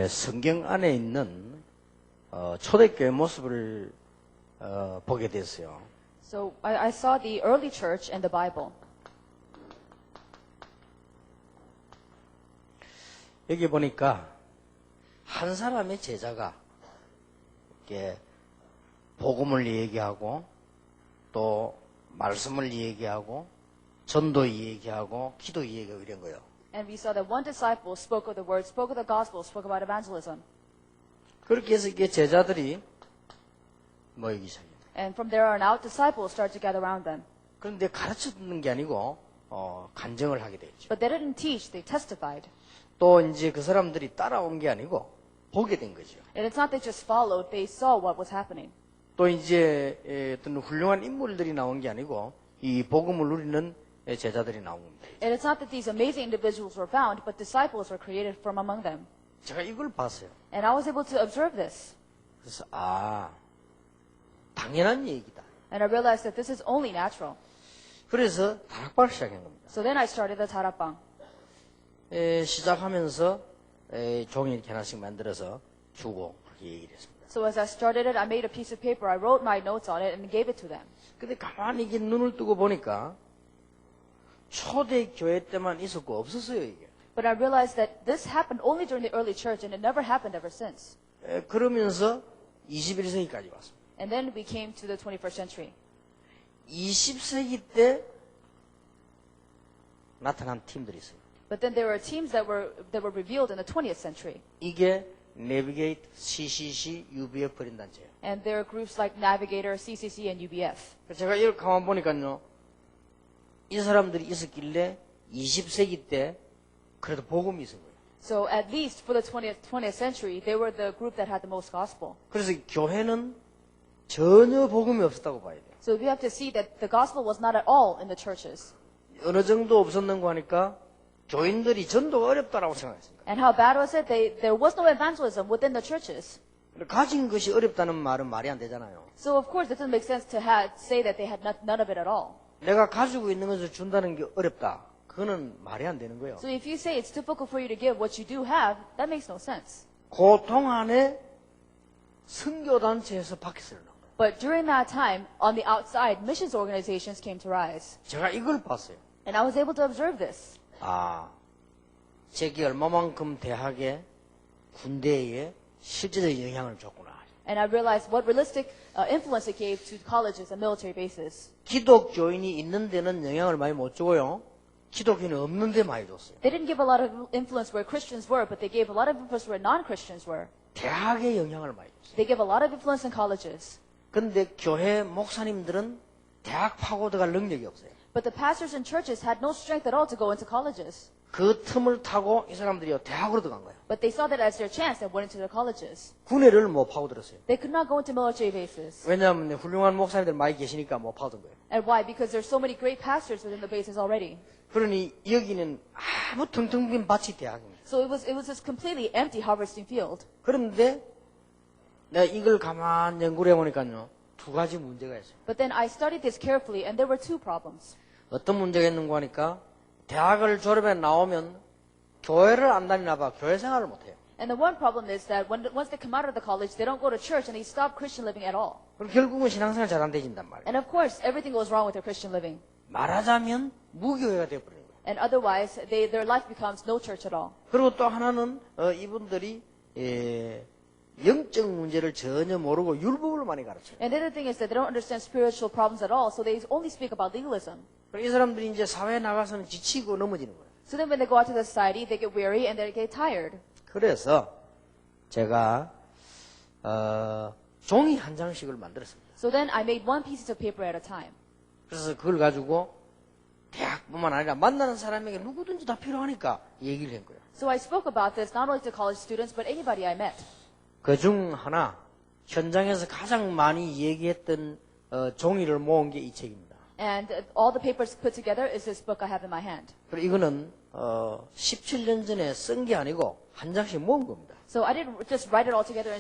성경 안에 있는 초대교회 모습을 보게 됐어요. So I saw the early church and the Bible. 여기 보니까 한 사람의 제자가 이렇게 복음을 얘기하고 또 말씀을 얘기하고 전도 얘기하고 기도 얘기하고 이런 거예요. And we saw that one disciple spoke of the word, spoke of the gospel, spoke about evangelism. 그렇게 해서 이게 제자들이 모이기 시작해요. And from there on out, disciples started to gather around them. 그런데 가르쳐 듣는 게 아니고 간증을 하게 되죠. But they didn't teach, they testified. 또 이제 그 사람들이 따라온 게 아니고 보게 된 거죠. And it's not they just followed, they saw what was happening. 또 이제 어떤 훌륭한 인물들이 나온 게 아니고 이 복음을 누리는 제자들이 나온 겁니다. And it's not that these amazing individuals were found, but disciples were created from among them. 제가 이걸 봤어요. And I was able to observe this. 그래서 당연한 얘기다. And I realized that this is only natural. 그래서 다락방을 시작한 겁니다. So then I started the 다락방. 시작하면서 종이 이렇게 하나씩 만들어서 주고 그렇게 얘기를 했습니다. So as I started it, I made a piece of paper, I wrote my notes on it and gave it to them. 근데 가만히 이게 눈을 뜨고 보니까 초대교회 때만 있었고 없었어요, 이게. But I realized that this happened only during the early church and it never happened ever since. 그러면서 21세기까지 왔습니다. And then we came to the 21st century. 20세기 때 나타난 팀들이 있어요. But then there were teams that were revealed in the 20th century. 이게 내비게이트, CCC, UBF 버린 단체예요. And there are groups like Navigator, CCC, and UBF. 제가 이걸 가만 보니까요, 이 사람들이 있었길래 20세기 때 그래도 복음이 있은 거예요. So at least for the 20th century, they were the group that had the most gospel. 그래서 교회는 전혀 복음이 없었다고 봐야 돼요. So we have to see that the gospel was not at all in the churches. 어느 정도 없었는 거 하니까 교인들이 전도가 어렵다라고 생각했습니다. And how bad was it? There was no evangelism within the churches. 가진 것이 어렵다는 말은 말이 안 되잖아요. So of course it doesn't make sense to say that they had none of it at all. 내가 가지고 있는 것을 준다는 게 어렵다. 그거는 말이 안 되는 거예요. So if you say it's difficult for you to give what you do have, that makes no sense. 그 동안에 선교단체에서 바퀴를 넣은 거예요. But during that time, on the outside, missions organizations came to rise. 제가 이걸 봤어요. And I was able to observe this. 제게 얼마만큼 대학에 군대에 실제적 영향을 줬구나. And I realized what realistic influence it gave to colleges and military bases. 기독교인이 있는 데는 영향을 많이 못 주고요. 기독교인이 없는 데 많이 줬어요. They didn't give a lot of influence where Christians were, but they gave a lot of influence where non-Christians were. 대학에 영향을 많이 줬어요. They gave a lot of influence in colleges. 근데 교회 목사님들은 대학 파고 들어갈 능력이 없어요. But the pastors in churches had no strength at all to go into colleges. 그 틈을 타고 이 사람들이 대학으로 들어간 거예요. But they saw that as their chance and went into the colleges. 군대를 못 파고들었어요. They could not go into military bases. 왜냐하면 훌륭한 목사님들 많이 계시니까 못 파고든 거예요. And why? Because there's so many great pastors within the bases already. 그러니 여기는 아무 텅텅 빈 밭이 대학입니다. So it was just completely empty harvesting field. 그런데 내가 이걸 가만 연구를 해보니까요. 두 가지 문제가 있어요. But then I studied this carefully and there were two problems. 어떤 문제가 있는가 하니까 대학을 졸업해 나오면 교회를 안 다니나 봐. 교회 생활을 못 해요. And the one problem is that once they come out of the college, they don't go to church and they stop Christian living at all. 그럼 결국은 신앙생활 잘 안 되진단 말이에요. And of course, everything goes wrong with their Christian living. 말하자면 무교회가 되어버리는 거예요. And otherwise, their life becomes no church at all. 그리고 또 하나는 이분들이 영적 문제를 전혀 모르고 율법을 많이 가르쳐요. And the other thing is that they don't understand spiritual problems at all, so they only speak about legalism. 이 사람들이 이제 사회에 나가서는 지치고 넘어지는 거예요. So then when they go out to the society, they get weary and they get tired. 그래서 제가 종이 한 장씩을 만들었습니다. So then I made one piece of paper at a time. 그래서 그걸 가지고 대학뿐만 아니라 만나는 사람에게 누구든지 다 필요하니까 얘기를 한 거예요. So I spoke about this not only to college students, but anybody I met. 그중 하나 현장에서 가장 많이 얘기했던 종이를 모은 게 이 책입니다. And all the papers put together is this book I have in my hand. 그리고 이거는 17년 전에 쓴 게 아니고 한 장씩 모은 겁니다. So I didn't just write it all together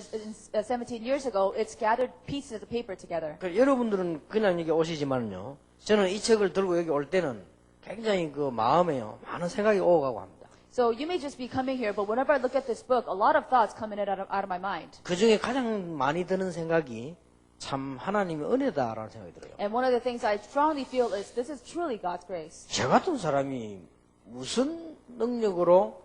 17 years ago. It's gathered pieces of the paper together. 여러분들은 그냥 여기 오시지만요. 저는 이 책을 들고 여기 올 때는 굉장히 그 마음에요. 많은 생각이 오고 가고 합니다. So you may just be coming here, but whenever I look at this book, a lot of thoughts come in and out of my mind. 그 중에 가장 많이 드는 생각이 참 하나님의 은혜다라는 생각이 들어요. And one of the things I strongly feel is this is truly God's grace. 저 같은 사람이 무슨 능력으로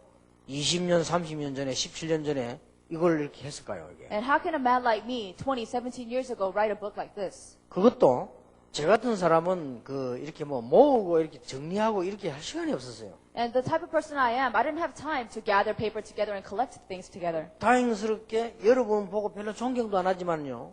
20년, 30년 전에, 17년 전에 이걸 이렇게 했을까요, 이게? And how can a man like me, 17 years ago, write a book like this? 그것도 저 같은 사람은 이렇게 모으고 이렇게 정리하고 이렇게 할 시간이 없었어요. And the type of person I am, I didn't have time to gather paper together and collect things together. 다행스럽게 여러분 보고 별로 존경도 안 하지만요.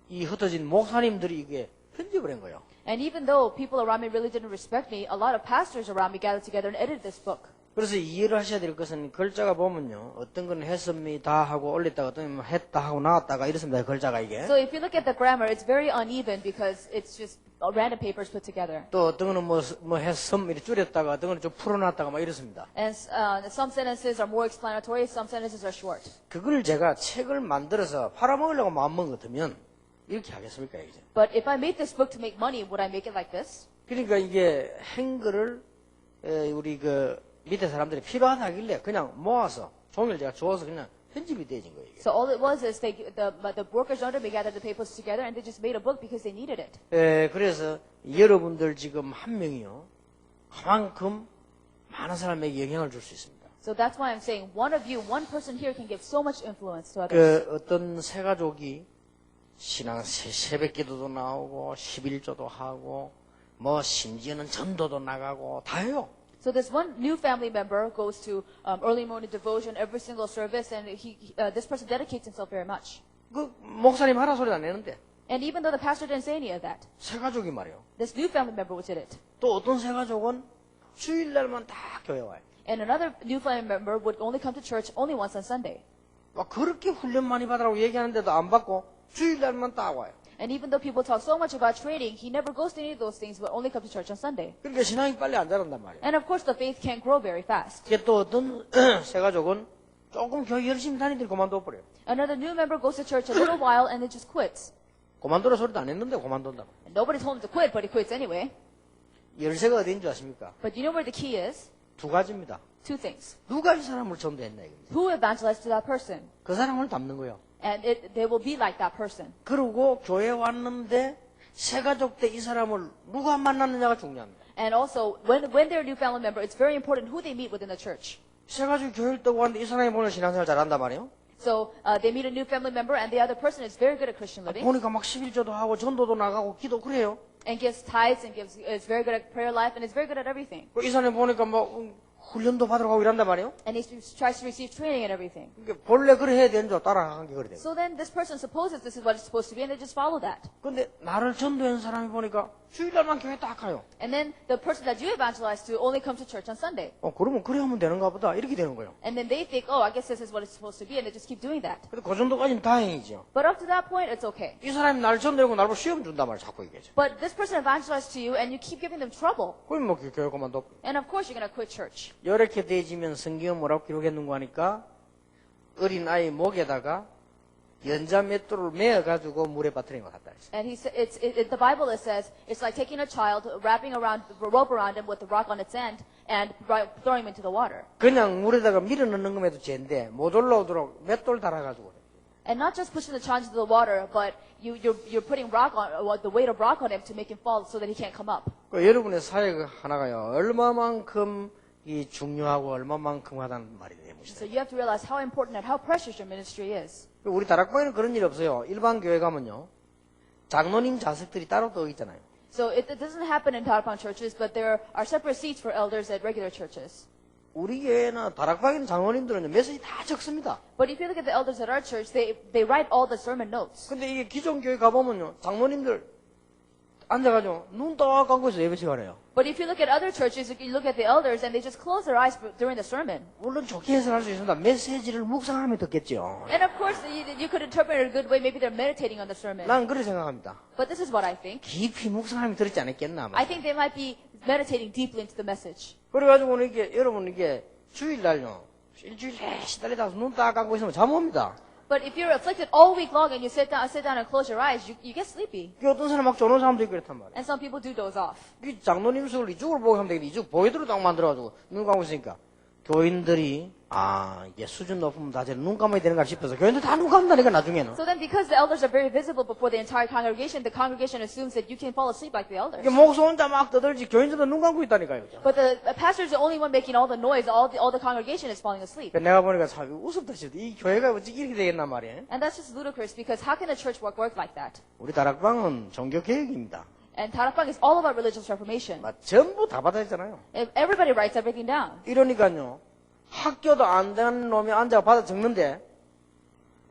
이 흩어진 목사님들이 이게 편집을 한 거예요. And even though people around me really didn't respect me, a lot of pastors around me gathered together and edited this book. 그래서 이해를 하셔야 될 것은 글자가 보면요. 어떤 건 했습니다 하고 올렸다가 어떤 건 했다 하고 나왔다가 이렇습니다. 글자가 이게. So if you look at the grammar, it's very uneven because it's just random papers put together. 또 어떤 거는 뭐 했음 이렇게 줄였다가 어떤 거는 좀 풀어놨다가 막 이렇습니다. And some sentences are more explanatory, some sentences are short. 그걸 제가 책을 만들어서 팔아먹으려고 마음먹은 것 같으면 이렇게 하겠습니까 이제. But if I made this book to make money, would I make it like this? 그러니까 이게 행거를 우리 밑에 사람들이 필요하다 하길래 그냥 모아서 종이를 제가 주워서 그냥 편집이 되어진 거예요. 이게. So all it was is the workers under me gathered the papers together and they just made a book because they needed it. 그래서 여러분들 지금 한 명이요. 그만큼 많은 사람에게 영향을 줄 수 있습니다. So that's why I'm saying one of you, one person here can give so much influence to others. 어떤 새 가족이 신앙 새벽 기도도 나오고 11조도 하고 뭐 심지어는 전도도 나가고 다 해요. So this one new family member goes to early morning devotion every single service, and this person dedicates himself very much. 그 목사님 하라 소리도 안 내는데 And even though the pastor didn't say any of that, 새 가족이 말이에요. this new family member did it. 또 어떤 새 가족은 주일날만 다 교회 와요. And another new family member would only come to church only once on Sunday. 막 그렇게 훈련 많이 받으라고 얘기하는데도 안 받고 주일날만 딱 와요. And even though people talk so much about training, he never goes to any of those things, but only comes to church on Sunday. 그러니까 신앙이 빨리 안 자란단 말이에요. And of course, the faith can't grow very fast. 이게 또 어떤 새 가족은 조금 교회 열심히 다니더니 그만둬 버려요. Another new member goes to church a little while and then just quits. 그만두라 소리도 안 했는데 그만둔다고. And nobody told him to quit, but he quits anyway. 열쇠가 어디인 줄 아십니까? But you know where the key is? 두 가지입니다. Two things. 누가 이 사람을 전도했나 이겁니다. Who evangelized to that person? 그 사람을 담는 거예요. And they will be like that person. 그리고 교회 왔는데 새 가족 때 이 사람을 누가 만났느냐가 중요합니다. And also, when they're a new family member, it's very important who they meet within the church. 새 가족이 교회를 떠고 왔는데 이 사람이 보는 신앙생활 잘한단 말이에요. So they meet a new family member, and the other person is very good at Christian living 보니까 막 11조도 하고 전도도 나가고 기도 그래요. and gives tithes and is very good at prayer life and is very good at everything. 이 사람이 보니까 뭐 훈련도 받으러 가고 이란단 말이에요. And he tries to receive training and everything. 그러니까 본래 그래 해야 되는 줄 따라간 게 그래 돼요. So then this person supposes this is what it's supposed to be, and they just follow that. 근데 나를 전도한 사람이 보니까 주일날만 교회 딱 가요. And then the person that you evangelize to only comes to church on Sunday. 그러면 그래 하면 되는가 보다 이렇게 되는 거예요. And then they think, oh, I guess this is what it's supposed to be, and they just keep doing that. 근데 그 정도까지는 다행이죠. But up to that point, it's okay. 이 사람이 나를 전도하고 나를 시험 준단 말이야 자꾸 얘기하죠. But this person evangelized to you, and you keep giving them trouble. 그럼 뭐 교회 그만둬. And of course, you're going to quit church. 이렇게 되지면 성경은 뭐라고 기록했는가 하니까 어린 아이 목에다가 연자 맷돌을 매어가지고 물에 빠뜨린 것 같다. And the Bible it says it's like taking a child, wrapping around a rope around him with a rock on its end, and throwing him into the water. 그냥 물에다가 밀어넣는 것에도 죄인데 못 올라오도록 맷돌 달아가지고. And not just pushing the child into the water, but you're putting the weight of rock on him to make him fall so that he can't come up. 여러분의 사역 하나가요 얼마만큼 이 중요하고 얼마만큼 하다는 말이 돼요. So you have to realize how important and how precious your ministry is. 우리 다락방에는 그런 일이 없어요. 일반 교회 가면요. 장로님 좌석들이 따로 떠 있잖아요. So it doesn't happen in Darakbang churches, but there are separate seats for elders at regular churches. 우리 교회나 다락방에 있는 장로님들은 메시지 다 적습니다. But if you look at the elders at our church, they write all the sermon notes. 근데 이게 기존 교회 가보면요. 장로님들 앉아가지고 눈 딱 감고 있어 예배 시간에요. But if you look at other churches, you look at the elders and they just close their eyes during the sermon. 물론 좋게 해석할 수 있습니다. 메시지를 묵상하며 듣겠죠. And of course, you could interpret it a good way. Maybe they're meditating on the sermon. 난 그렇게 생각합니다. But this is what I think. 깊이 묵상하며 들었지 않았겠나. I think they might be meditating deeply into the message. 그래가지고 이게 여러분 이게 주일날요. 일주일에 시달리다가 눈 딱 감고 있으면 잠 옵니다. But if you're afflicted all week long and you sit down and close your eyes, you get sleepy. 어떤 사람 막 조는 사람도 있고 그렇단 말이에요. And some people do doze off. 이 장로님 수를 이쪽을 보고 하면 되겠는데 이쪽 보이도록 딱 만들어가지고 눈 감고 있으니까 교인들이 이게 수준 높으면 다 눈 감아야 되는가 싶어서 교인들 다 눈 감다니까 나중에는. So then because the elders are very visible before the entire congregation assumes that you can fall asleep like the elders. 이게 목사 혼자 막 떠들지 교인들도 눈 감고 있다니까요. 그죠? But the pastor is the only one making all the noise. All the congregation is falling asleep. 내가 보니까 참 우습다 싶어. 이 교회가 어찌 이렇게 되겠나 말이에요. And that's just ludicrous because how can a church work like that? 우리 다락방은 종교개혁입니다. And Tarakbang is all about religious reformation. 전부 다 받아있잖아요. If everybody writes everything down. 이러니까요. 학교도 안 되는 놈이 앉아 받아 적는데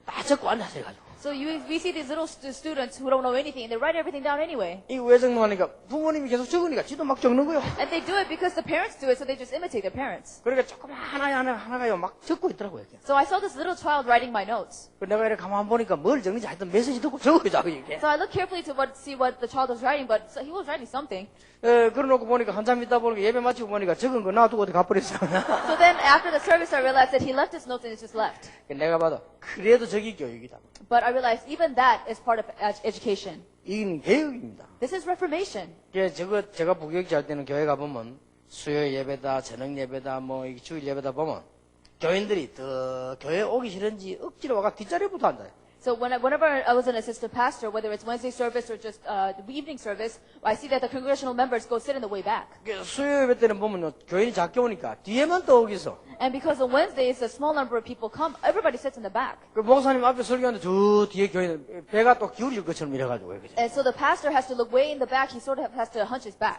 다 적고 앉아서 해가지고. So we see these little students who don't know anything and they write everything down anyway. 이거 왜 적노하니까 부모님이 계속 적으니까 지도 막 적는 거예요. And they do it because the parents do it, so they just imitate their parents. 그러니까 조금 하나가요 막 적고 있더라고요. 이렇게. So I saw this little child writing my notes. 내가 이렇게 가만 보니까 뭘 적는지 하여튼 메시지 듣고 적어요, 자꾸 이렇게. So I looked carefully to see what the child was writing, but he was writing something. 그러놓고 보니까 한참 있다 보니까 예배 마치고 보니까 적은 거 놔두고 어디 가버렸어요. So then after the service, I realized that he left his notes and it just left. 내가 봐도 그래도 저기 교육이다. But I realized even that is part of education. 이건 개혁입니다. This is reformation. 제가 부교육자 할 때는 교회 가보면 수요 예배다, 저녁 예배다, 주일 예배다 보면 교인들이 더 교회 오기 싫은지 억지로 와가 뒷자리부터 앉아요. So whenever I was an assistant pastor, whether it's Wednesday service or just the evening service, I see that the congregational members go sit in the way back. 수요 예배 때는 보면 교인이 작게 오니까 뒤에만 또 오기서. And because on Wednesdays a small number of people come, everybody sits in the back. 그 목사님 앞에 설교하는데 저 뒤에 교인은 배가 또 기울일 것처럼 이래가지고. And so the pastor has to look way in the back. He sort of has to hunch his back.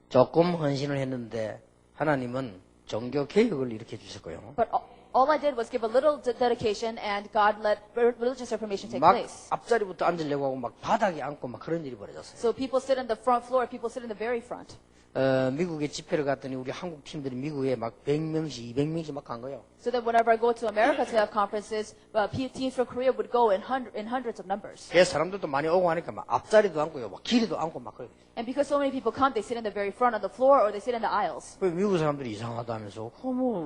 조금 헌신을 했는데 하나님은 종교 개혁을 일으켜 주셨고요. But all I did was give a little dedication, and God let religious reformation take 막 place. 앞자리부터 앉으려고 하고 막 바닥에 앉고 막 그런 일이 벌어졌어요. So people sit in the front floor, people sit in the very front. 미국에 집회를 갔더니 우리 한국 팀들이 미국에 막 100명씩, 200명씩 막 간 거예요. So that whenever I go to America to have conferences, teams from Korea would go in hundreds of numbers. 그래서 사람들도 많이 오고 하니까 막 앞자리도 앉고요, 막 길이도 앉고 막 그래요. And because so many people come, they sit in the very front on the floor or they sit in the aisles. 그 미국 사람들이 이상하다면서,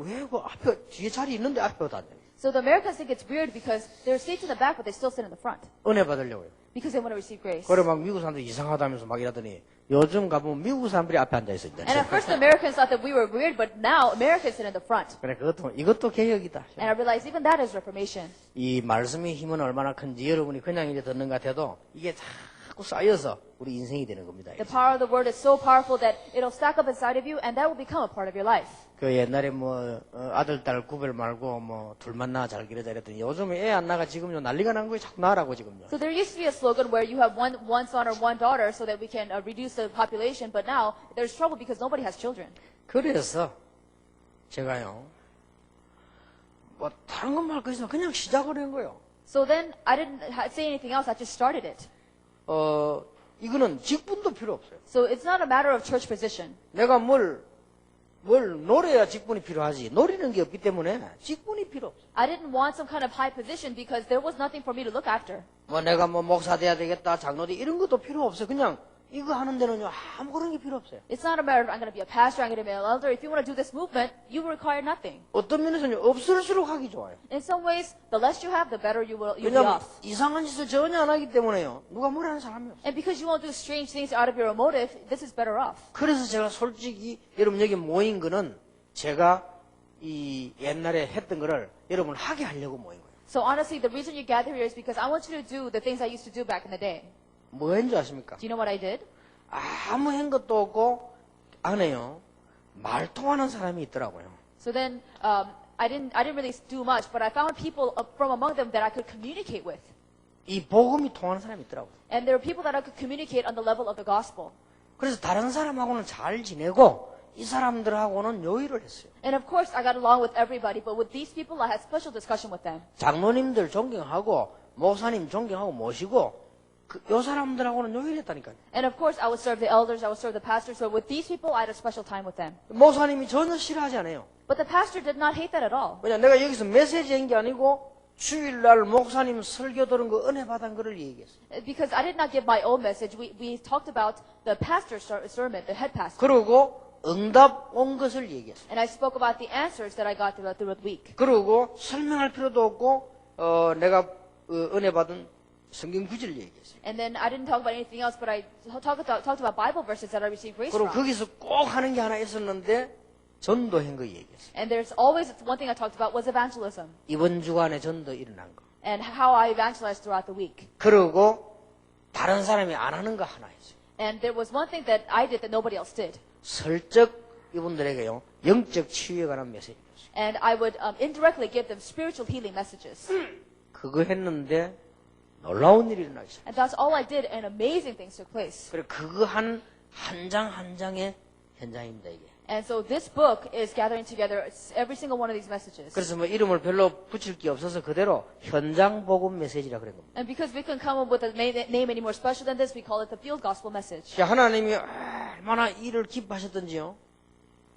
왜 그 앞에 뒤에 자리 있는데 앞에 다 앉아요? So the Americans think it's weird because they're seats in the back, but they still sit in the front 은혜 받으려고요. because they want to receive grace. 그래 막 미국 사람들이 이상하다면서 막 이러더니 요즘 가보면 미국 사람들이 앞에 앉아 있어요. And at first the Americans thought that we were weird, but now Americans sit in the front. 그래 이것도 개혁이다. And I realized even that is reformation. 이 말씀의 힘은 얼마나 큰지 여러분이 그냥 이제 듣는 것 같아도 이게 자꾸 쌓여서 우리 인생이 되는 겁니다. The power of the word is so powerful that it'll stack up inside of you, and that will become a part of your life. 그 옛날에 아들 딸 구별 말고 둘만 낳아 잘 기르자 이랬더니 요즘에 애 안 낳아 지금요 난리가 난 거예요. 자꾸 낳으라고 지금요. So there used to be a slogan where you have one son or one daughter so that we can reduce the population, but now there's trouble because nobody has children. 그래서 제가요 다른 건 말 거 있으면 그냥 시작을 한 거예요. So then I didn't say anything else. I just started it. 이거는 직분도 필요 없어요. So it's not a matter of church position. 내가 뭘 노려야 직분이 필요하지. 노리는 게 없기 때문에 직분이 필요 없어요. I didn't want some kind of high position because there was nothing for me to look after. 내가 목사 돼야 되겠다, 장로돼 이런 것도 필요 없어요. 그냥 이거 하는 데는요 아무 그런 게 필요 없어요. It's not a matter of I'm going to be a pastor, I'm going to be an elder. If you want to do this movement, you require nothing. 어떤 면에서는 없을수록 하기 좋아요. In some ways, the less you have, the better you'll be 왜냐하면 off. 이상한 짓을 전혀 안 하기 때문에요. 누가 뭐라 하는 사람이 없어요. And because you won't do strange things out of your own motive, this is better off. 그래서 제가 솔직히 여러분 여기 모인 거는 제가 이 옛날에 했던 거를 여러분 하게 하려고 모인 거예요. So honestly, the reason you gather here is because I want you to do the things I used to do back in the day. 뭐 했는지 아십니까? Do you know what I did? 아무 한 것도 없고 안에요 말 통하는 사람이 있더라고요. So then I didn't really do much, but I found people from among them that I could communicate with. 이 복음이 통하는 사람이 있더라고요. And there were people that I could communicate on the level of the gospel. 그래서 다른 사람하고는 잘 지내고 이 사람들하고는 요일을 했어요. And of course, I got along with everybody, but with these people, I had special discussion with them. 장로님들 존경하고 목사님 존경하고 모시고 요 사람들하고는 요일했다니까요. And of course, I would serve the elders, I would serve the pastors. So with these people, I had a special time with them. 목사님이 전혀 싫어하지 않아요. But the pastor did not hate that at all. 왜냐 내가 여기서 메시지 한 게 아니고 주일날 목사님 설교 들은 거 은혜 받은 거를 얘기했어요. Because I did not give my own message. We talked about the pastor's sermon, the head pastor. 그리고 응답 온 것을 얘기했어요. And I spoke about the answers that I got throughout the week. 그리고 설명할 필요도 없고 내가 은혜 받은 성경 구절을 얘기했어요. And then I didn't talk about anything else, but I talked about Bible verses that I received grace 그리고 from. 거기서 꼭 하는 게 하나 있었는데 전도한 거 얘기했어요. And there's always one thing I talked about was evangelism 이번 주간에 전도 일어난 거. and how I evangelized throughout the week. 그리고 다른 사람이 안 하는 거 하나 있어요. And there was one thing that I did that nobody else did. 슬쩍 이분들에게요, 영적 치유에 관한 메시지를 줬어요. And I would indirectly give them spiritual healing messages. 그거 했는데 놀라운 일이 일어나기 시작했어요. And that's all I did, and amazing things took place. 그리고 그거 한 장 한 장의 현장입니다, 이게. And so this book is gathering together every single one of these messages. 그래서 뭐 이름을 별로 붙일 게 없어서 그대로 현장 복음 메시지라 그런 겁니다. And because we couldn't come up with a name any more special than this, we call it the field gospel message. 자, 하나님이 얼마나 일을 기뻐하셨던지요.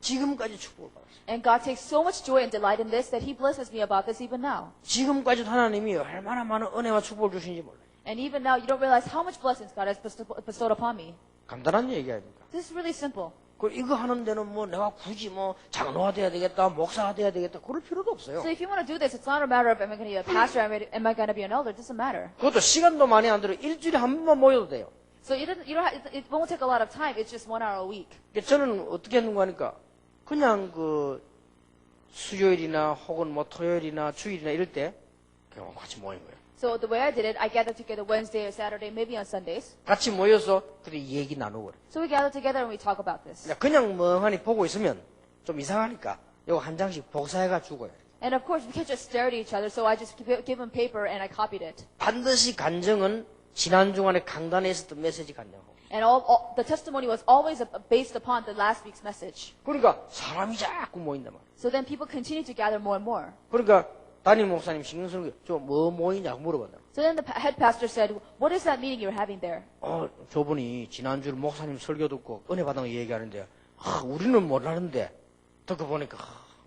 지금까지 축복을 받았어요. And God takes so much joy and delight in this that He blesses me about this even now. 지금까지도 하나님이 얼마나 많은 은혜와 축복을 주신지 몰라요. And even now, you don't realize how much blessings God has bestowed upon me. 간단한 얘기 아닙니까? This is really simple. 그 이거 하는 데는 뭐 내가 굳이 뭐 장로가 돼야 되겠다, 목사가 돼야 되겠다, 그럴 필요도 없어요. So if you want to do this, it's not a matter of am I going to be a pastor, am I going to be an elder? It doesn't matter. 그것도 시간도 많이 안 들어. 일주일에 한 번만 모여도 돼요. So it won't take a lot of time. It's just 1 hour a week. 저는 어떻게 했는가 하니까 그냥 그 수요일이나 혹은 뭐 토요일이나 주일이나 이럴 때 그냥 같이 모인 거예요. So the way I did it, I gathered together Wednesday or Saturday, maybe on Sundays. 같이 모여서 그래 얘기 나누고 그래. So we gather together and we talk about this. 그냥 멍하니 보고 있으면 좀 이상하니까 이거 한 장씩 복사해가 주고요. And of course, we can't just stare at each other, so I just give them paper and I copied it. 반드시 간증은 지난 주간에 강단에 있었던 메시지 간증하고. And the testimony was always based upon the last week's message. 그러니까 사람이 자꾸 모인단 말이에요. So then people continue to gather more and more. 그러니까 담임 목사님 신경 쓰는 게 저 뭐 모이냐고 물어봤다. So then the head pastor said, what is that meeting you're having there? 저분이 지난주 목사님 설교 듣고 은혜 받은 거 얘기하는데 우리는 몰랐는데 듣고 보니까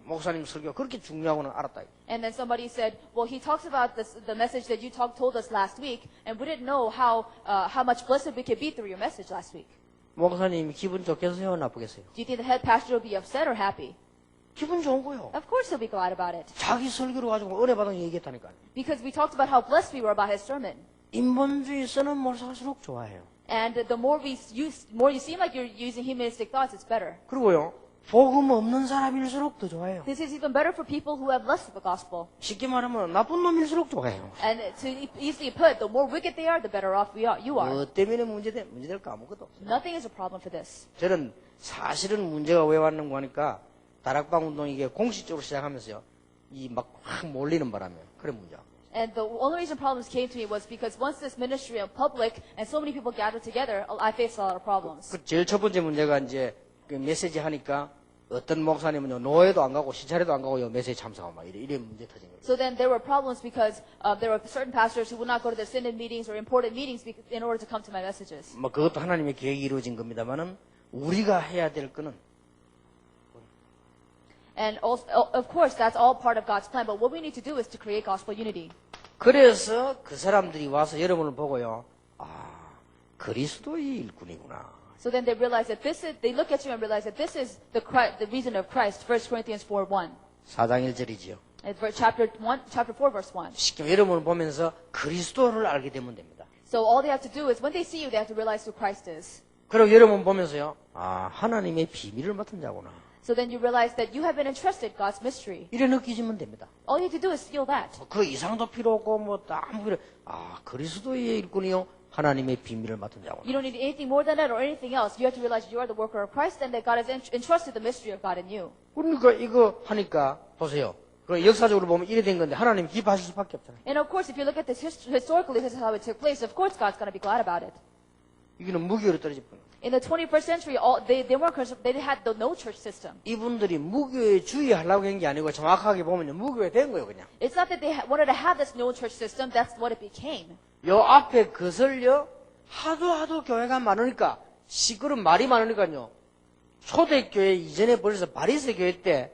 목사님 설교가 그렇게 중요하고는 알았다. And then somebody said, well, he talks about the message that you told us last week, and we didn't know how much blessed we could be through your message last week. 목사님이 기분 좋겠어요, 나쁘겠어요? Do you think the head pastor will be upset or happy? 기분 좋은 거요. Of course he'll be glad about it. 자기 설교로 가지고 은혜 받은 거 얘기했다니까요. Because we talked about how blessed we were about his sermon. 인본주의 쓰는 몰살수록 좋아해요. And the more you seem like you're using humanistic thoughts, it's better. 그리고요, 복음 없는 사람일수록 더 좋아해요. This is even better for people who have less of the gospel. 쉽게 말하면 나쁜 놈일수록 좋아해요. And to easily put, the more wicked they are, the better off you are. 때문에 문제될 거 아무것도 없어요. Nothing is a problem for this. 저는 사실은 문제가 왜 왔는가 하니까 다락방 운동이 이게 공식적으로 시작하면서요. 이 막 확 몰리는 바람에 그래 문제가. And the only reason problems came to me was because once this ministry went public and so many people gathered together, I faced a lot of problems. 그 제일 첫 번째 문제가 이제 그 메시지 하니까 어떤 목사님은요 노예도 안 가고 시찰에도 안 가고 요 메시지 참석하고 막 이래 문제 터진 거예요. So then there were problems because there were certain pastors who would not go to their synod meetings or important meetings in order to come to my messages. 뭐 그것도 하나님의 계획이 이루어진 겁니다만은 우리가 해야 될 거는 And also, of course, that's all part of God's plan. But what we need to do is to create gospel unity. 그래서 그 사람들이 와서 여러분을 보고요. 그리스도의 일꾼이구나. So then they realize that they look at you and realize that this is the reason of Christ. 1 Corinthians 4:1. 4장 1절이지요. Chapter 4, verse 1. 쉽게 여러분을 보면서 그리스도를 알게 되면 됩니다. So all they have to do is when they see you, they have to realize who Christ is. 그리고 여러분 보면서요. 하나님의 비밀을 맡은 자구나. So then you realize that you have been entrusted God's mystery. 이래 느끼시면 됩니다. All you have to do is feel that. 그 이상도 필요 없고 아무 필요. 그리스도의 일꾼이요. 하나님의 비밀을 맡은 자구나. You don't need anything more than that or anything else. You have to realize you are the worker of Christ and that God has entrusted the mystery of God in you. 그러니까 이거 하니까 보세요. 그 역사적으로 보면 이래 된 건데 하나님 기뻐하실 수밖에 없잖아요. And of course, if you look at this historically, this is how it took place. Of course, God's going to be glad about it. 이거는 무교로 떨어질 뿐. In the 21st century, they had no church system. 이분들이 무교에 주의하려고 한 게 아니고 정확하게 보면 무교에 된 거예요, 그냥. It's not that they wanted to have this no church system. That's what it became. 요 앞에 그슬요 하도 교회가 많으니까 시끄러운 말이 많으니까요. 초대교회 이전에 벌써 바리새 교회 때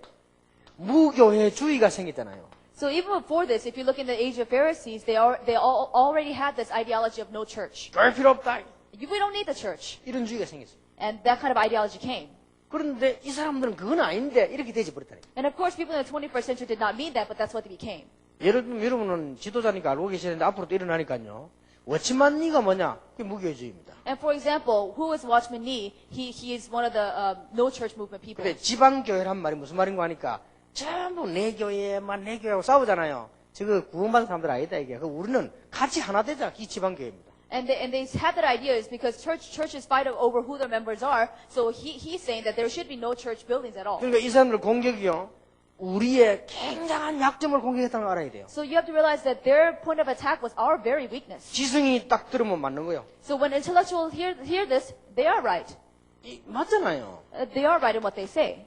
무교회주의가 생겼잖아요. So even before this, if you look in the age of Pharisees, they already had this ideology of no church. 교회 필요 없다. We don't need the church. 이런 주의가 생겼어요. And that kind of ideology came. 그런데 이 사람들은 그건 아닌데 이렇게 되지 버렸다니까. And of course, people in the 21st century did not mean that, but that's what they became. 여러분은 지도자니까 알고 계시는데 앞으로도 일어나니까요. 워치만니가 뭐냐? 그게 무교회주의입니다. And for example, who is Watchman Nee? He is one of the no church movement people. 근데 지방교회란 말이 무슨 말인가 하니까 전부 내 교회만 내 교회하고 싸우잖아요. 저거 구원받은 사람들 아니다 이게. 우리는 같이 하나 되자. 이 지방교회입니다. And they have that idea is because churches fight over who their members are. So he's saying that there should be no church buildings at all. 그러니까 이 사람들 공격이요. 우리의 굉장한 약점을 공격했다는 걸 알아야 돼요. So you have to realize that their point of attack was our very weakness. 지성이 딱 들으면 맞는 거예요. So when intellectuals hear this, they are right. 맞잖아요. They are right in what they say.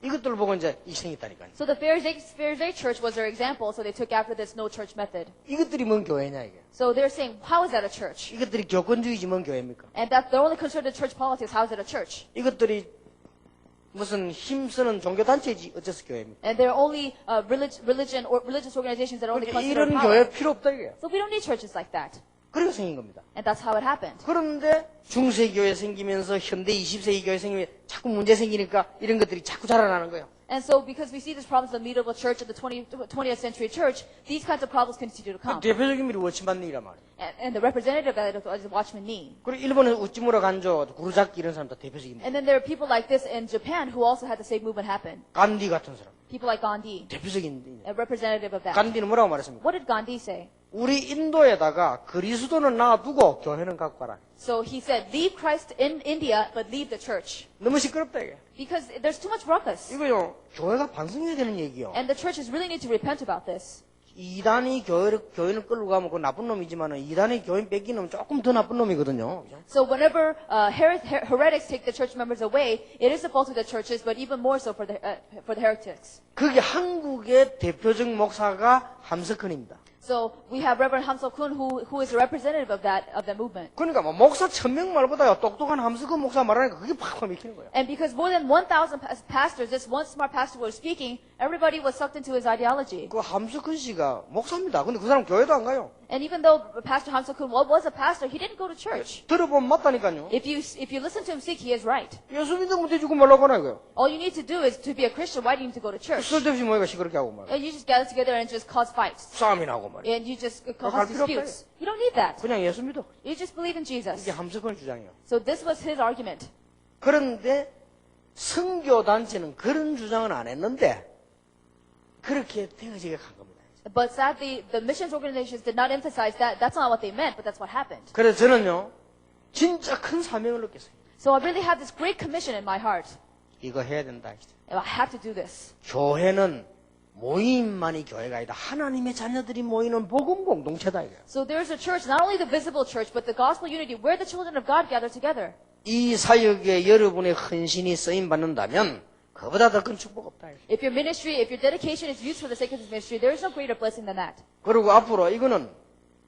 이것들을 보고 이제 이생했다니까요. So the Pharisee church was their example, so they took after this no church method. 이것들이 뭔 교회냐 이게. So they're saying, how is that a church? 이것들이 교권주의지 뭔 교회입니까? And that they're only concerned with church politics, how is it a church? 이것들이 무슨 힘쓰는 종교단체지 어째서 교회입니까? And they're only religious organizations that only 그러니까 consider 이런 power. 교회 필요 없다 이게요. So we don't need churches like that. 그래서 생긴 겁니다. And that's how it happened. 그런데 중세교회 생기면서 현대 20세기 교회 생기면 자꾸 문제 생기니까 이런 것들이 자꾸 자라나는 거예요. And so because we see these problems in the medieval church and the 20th century church, these kinds of problems continue to come. 대표적인 분이 워치만니란 말이에요. And the representative of that is Watchman Nee. 그리고 일본의 우찌무라 간조, 구루자키 이런 사람 다 대표적입니다. And then there are people like this in Japan who also had the same movement happen. 간디 같은 사람. People like Gandhi, 대표적인. a representative of that. 간디는 뭐라고 말했습니까? What did Gandhi say? 우리 인도에다가 그리스도는 놔두고 교회는 갖고 가라. So he said, leave Christ in India, but leave the church. 너무 시끄럽다 이게. Because there's too much ruckus. 이거요. 교회가 반성해야 되는 얘기요. And the churches really need to repent about this. 이단이 교회는 끌고 가면 그 나쁜 놈이지만은 이단이 교인 뺏기는 조금 더 나쁜 놈이거든요. 그죠? So whenever heretics take the church members away, it is the fault of the churches, but even more so for the heretics. 그게 한국의 대표적 목사가 함석헌입니다. So we have Reverend Hamsok-kun who is a representative of that movement. 그러니까 뭐 목사 1000명 말보다 똑똑한 함석헌 목사 말하니까 그게 팍 맥히는 거예요. And because more than 1,000 pastors, this one smart pastor was speaking, everybody was sucked into his ideology. 그 함석헌 씨가 목사입니다. 근데 그 사람 교회도 안 가요. And even though Pastor Hamsok-kun was a pastor, he didn't go to church. 들어보면 맞다니까요. If you listen to him speak, he is right. 예수 믿으면 돼주고 말라고 하나 이거요. All you need to do is to be a Christian. Why do you need to go to church? 쓸데없이 모여가 시끄럽게 하고 말이야. And you just gather together and just cause fights. 싸움이 나고 말이야. And you just cause 갈 필요 없다, disputes. You don't need that. 그냥 예수 믿어. You just believe in Jesus. 이게 함석헌 주장이에요. So this was his argument. 그런데 선교단체는 그런 주장은 안 했는데 그렇게 되어지게 간 겁니다. But sadly, the missions organizations did not emphasize that. That's not what they meant, but that's what happened. 그래서 저는요 진짜 큰 사명을 느꼈어요. So I really have this great commission in my heart. 이거 해야 된다. I have to do this. 교회는 모임만이 교회가 아니다. 하나님의 자녀들이 모이는 복음 공동체다. 이거예요. So there's a church, not only the visible church, but the gospel unity, where the children of God gather together. 이 사역에 여러분의 헌신이 쓰임 받는다면 그보다 더 큰 축복 없다. If your ministry, if your dedication is used for the sake of this ministry, there is no greater blessing than that. 그리고 앞으로 이거는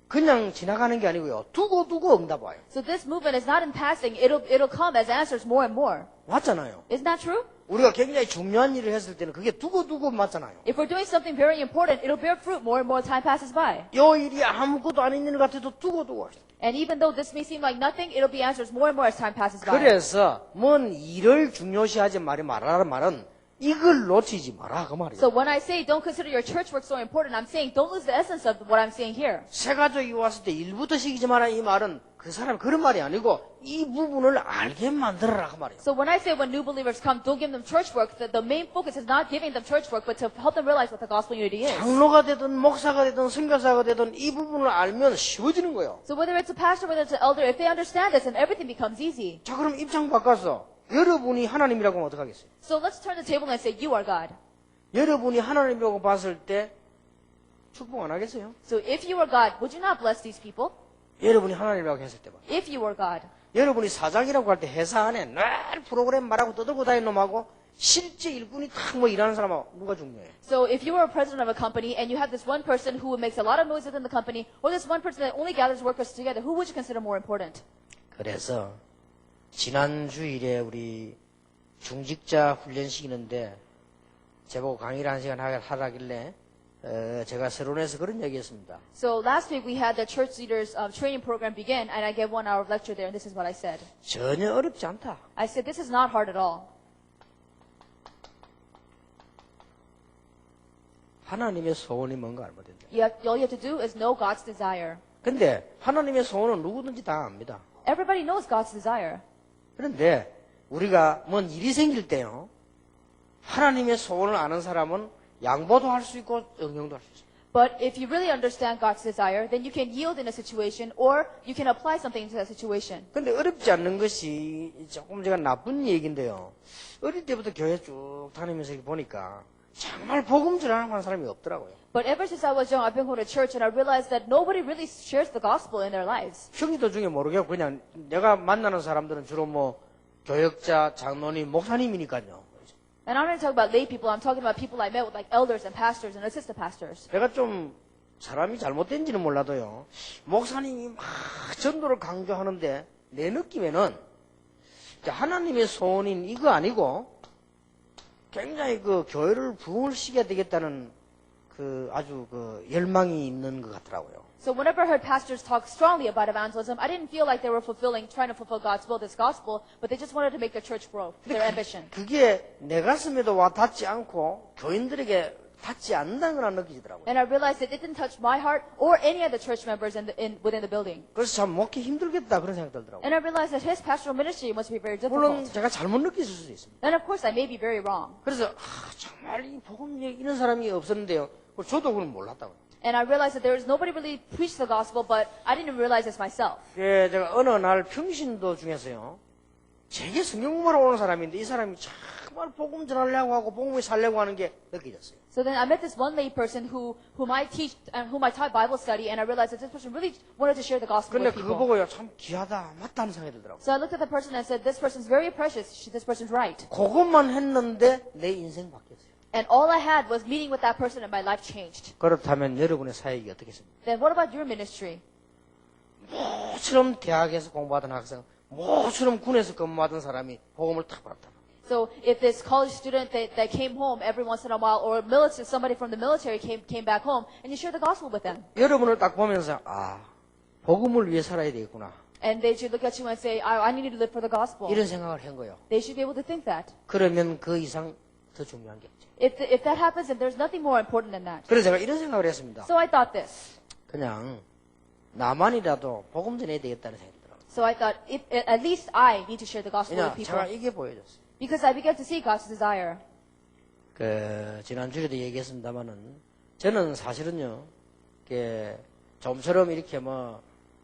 그냥 지나가는 게 아니고요. 두고 응답 와요. So this movement is not in passing. It'll come as answers more and more. 맞잖아요. Isn't that true? 우리가 굉장히 중요한 일을 했을 때는 그게 두고 맞잖아요. If we're doing something very important, it'll bear fruit more and more time passes by. 요 일이 아무것도 아닌 일 같아도 두고 And even though this may seem like nothing, it'll be answers more and more as time passes by. 그래서 뭔 일을 중요시하지 말라는 말은 이걸 놓치지 마라 그 말이에요. So when I say don't consider your church work so important, I'm saying don't lose the essence of what I'm saying here. 새 가족이 왔을 때 일부터 시키지 마라 이 말은 그 사람 그런 말이 아니고 이 부분을 알게 만들어라 그 말이에요. So when I say when new believers come, don't give them church work, the main focus is not giving them church work, but to help them realize what the gospel unity is. 장로가 되든 목사가 되든 선교사가 되든 이 부분을 알면 쉬워지는 거예요. So whether it's a pastor, whether it's an elder, if they understand this, then everything becomes easy. 자 그럼 입장 바꿔서 여러분이 하나님이라고 하면 어떡하겠어요? So let's turn the table and say, you are God. 여러분이 하나님이라고 봤을 때 축복 안 하겠어요? So if you are God, would you not bless these people? 여러분이 하나님이라고 했을 때 봐. If you are God. 여러분이 사장이라고 할 때 회사 안에 늘 프로그램 말하고 떠들고 다니는 놈하고 실제 일꾼이 탁 뭐 일하는 사람하고 누가 중요해? So if you are a president of a company and you have this one person who makes a lot of noise within the company, or this one person that only gathers workers together, who would you consider more important? 그래서 지난 주일에 우리 중직자 훈련 시키는데 제보고 강의를 한 시간 하라길래 제가 서론에서 그런 얘기했습니다. So last week we had the church leaders training program begin, and I gave 1 hour of lecture there, and this is what I said. 전혀 어렵지 않다. I said this is not hard at all. 하나님의 소원이 뭔가 알면 된다. All you have to do is know God's desire. 근데 하나님의 소원은 누구든지 다 압니다. Everybody knows God's desire. 그런데 우리가 뭔 일이 생길 때요. 하나님의 소원을 아는 사람은 양보도 할 수 있고 응용도 할 수 있어요. But if you really understand God's desire, then you can yield in a situation or you can apply something to that situation. 근데 어렵지 않는 것이 조금 제가 나쁜 얘기인데요. 어릴 때부터 교회 쭉 다니면서 보니까 정말 복음 전하는 사람이 없더라고요. But ever since I was young, I've been going to church and I realized that nobody really shares the gospel in their lives. 형제들 중에 모르겠고 그냥 내가 만나는 사람들은 주로 뭐 교역자, 장로님, 목사님이니까요. And I'm not talking about lay people. I'm talking about people I met with like elders and pastors and assistant pastors. 내가 좀 사람이 잘못된지는 몰라도요. 목사님이 막 전도를 강조하는데 내 느낌에는 하나님의 소원인 이거 아니고 굉장히 그 교회를 부흥을 시켜야 되겠다는 그 아주 그 열망이 있는 것 같더라고요. So whenever I heard pastors talk strongly about evangelism, I didn't feel like they were trying to fulfill God's will, this gospel, but they just wanted to make their church grow, their ambition. 그게 내 가슴에도 와 닿지 않고 교인들에게 닿지 않는다는 걸 느끼더라고요. And I realized that it didn't touch my heart or any of the church members within the building. 그래서 참 먹기 힘들겠다 그런 생각 들더라고요. And I realized that his pastoral ministry must be very 물론 difficult. 제가 잘못 느꼈을 수도 있습니다. And of course, I may be very wrong. 그래서 정말 이 복음 이런 사람이 없었는데요. 저도 그걸 몰랐다고요. And I realized that there was nobody really preached the gospel, but I didn't realize this myself. 예, 제가 어느 날 평신도 중에서요. 제게 성경 보러 오는 사람인데 이 사람이 정말 복음 전하려고 하고 복음을 살려고 하는 게 느껴졌어요. So then I met this one lay person whom I teach and whom I taught Bible study, and I realized that this person really wanted to share the gospel 근데 with 그거 people. 보고요. 참 귀하다. 맞다는 생각이 들더라고요. So I looked at the person and said, this person's very precious. This person's right. 그것만 했는데 내 인생 바뀌었어요. And all I had was meeting with that person and my life changed. 그렇다면 여러분의 사역이 어떻겠습니까? Then what about your ministry? 모처럼 대학에서 공부하던 학생, 모처럼 군에서 근무하던 사람이 복음을 탁 받았다. So if this college student that came home every once in a while, or somebody from the military came back home, and you share the gospel with them. 여러분을 딱 보면서 복음을 위해 살아야 되겠구나. And they should look at you and say, I need to live for the gospel. 이런 생각을 한 거예요. They should be able to think that. 그러면 그 이상 더 중요한 게 없죠. If that happens, then there's nothing more important than that. 그래서 제가 이런 생각을 했습니다. So I thought this. 그냥 나만이라도 복음 전해야 되겠다는 생각이 들어요. So I thought, at least I need to share the gospel 그냥 with people. 제가 이게 보여졌어요. Because I began to see God's desire. 지난주에도 얘기했습니다만은 저는 사실은요, 좀처럼 이렇게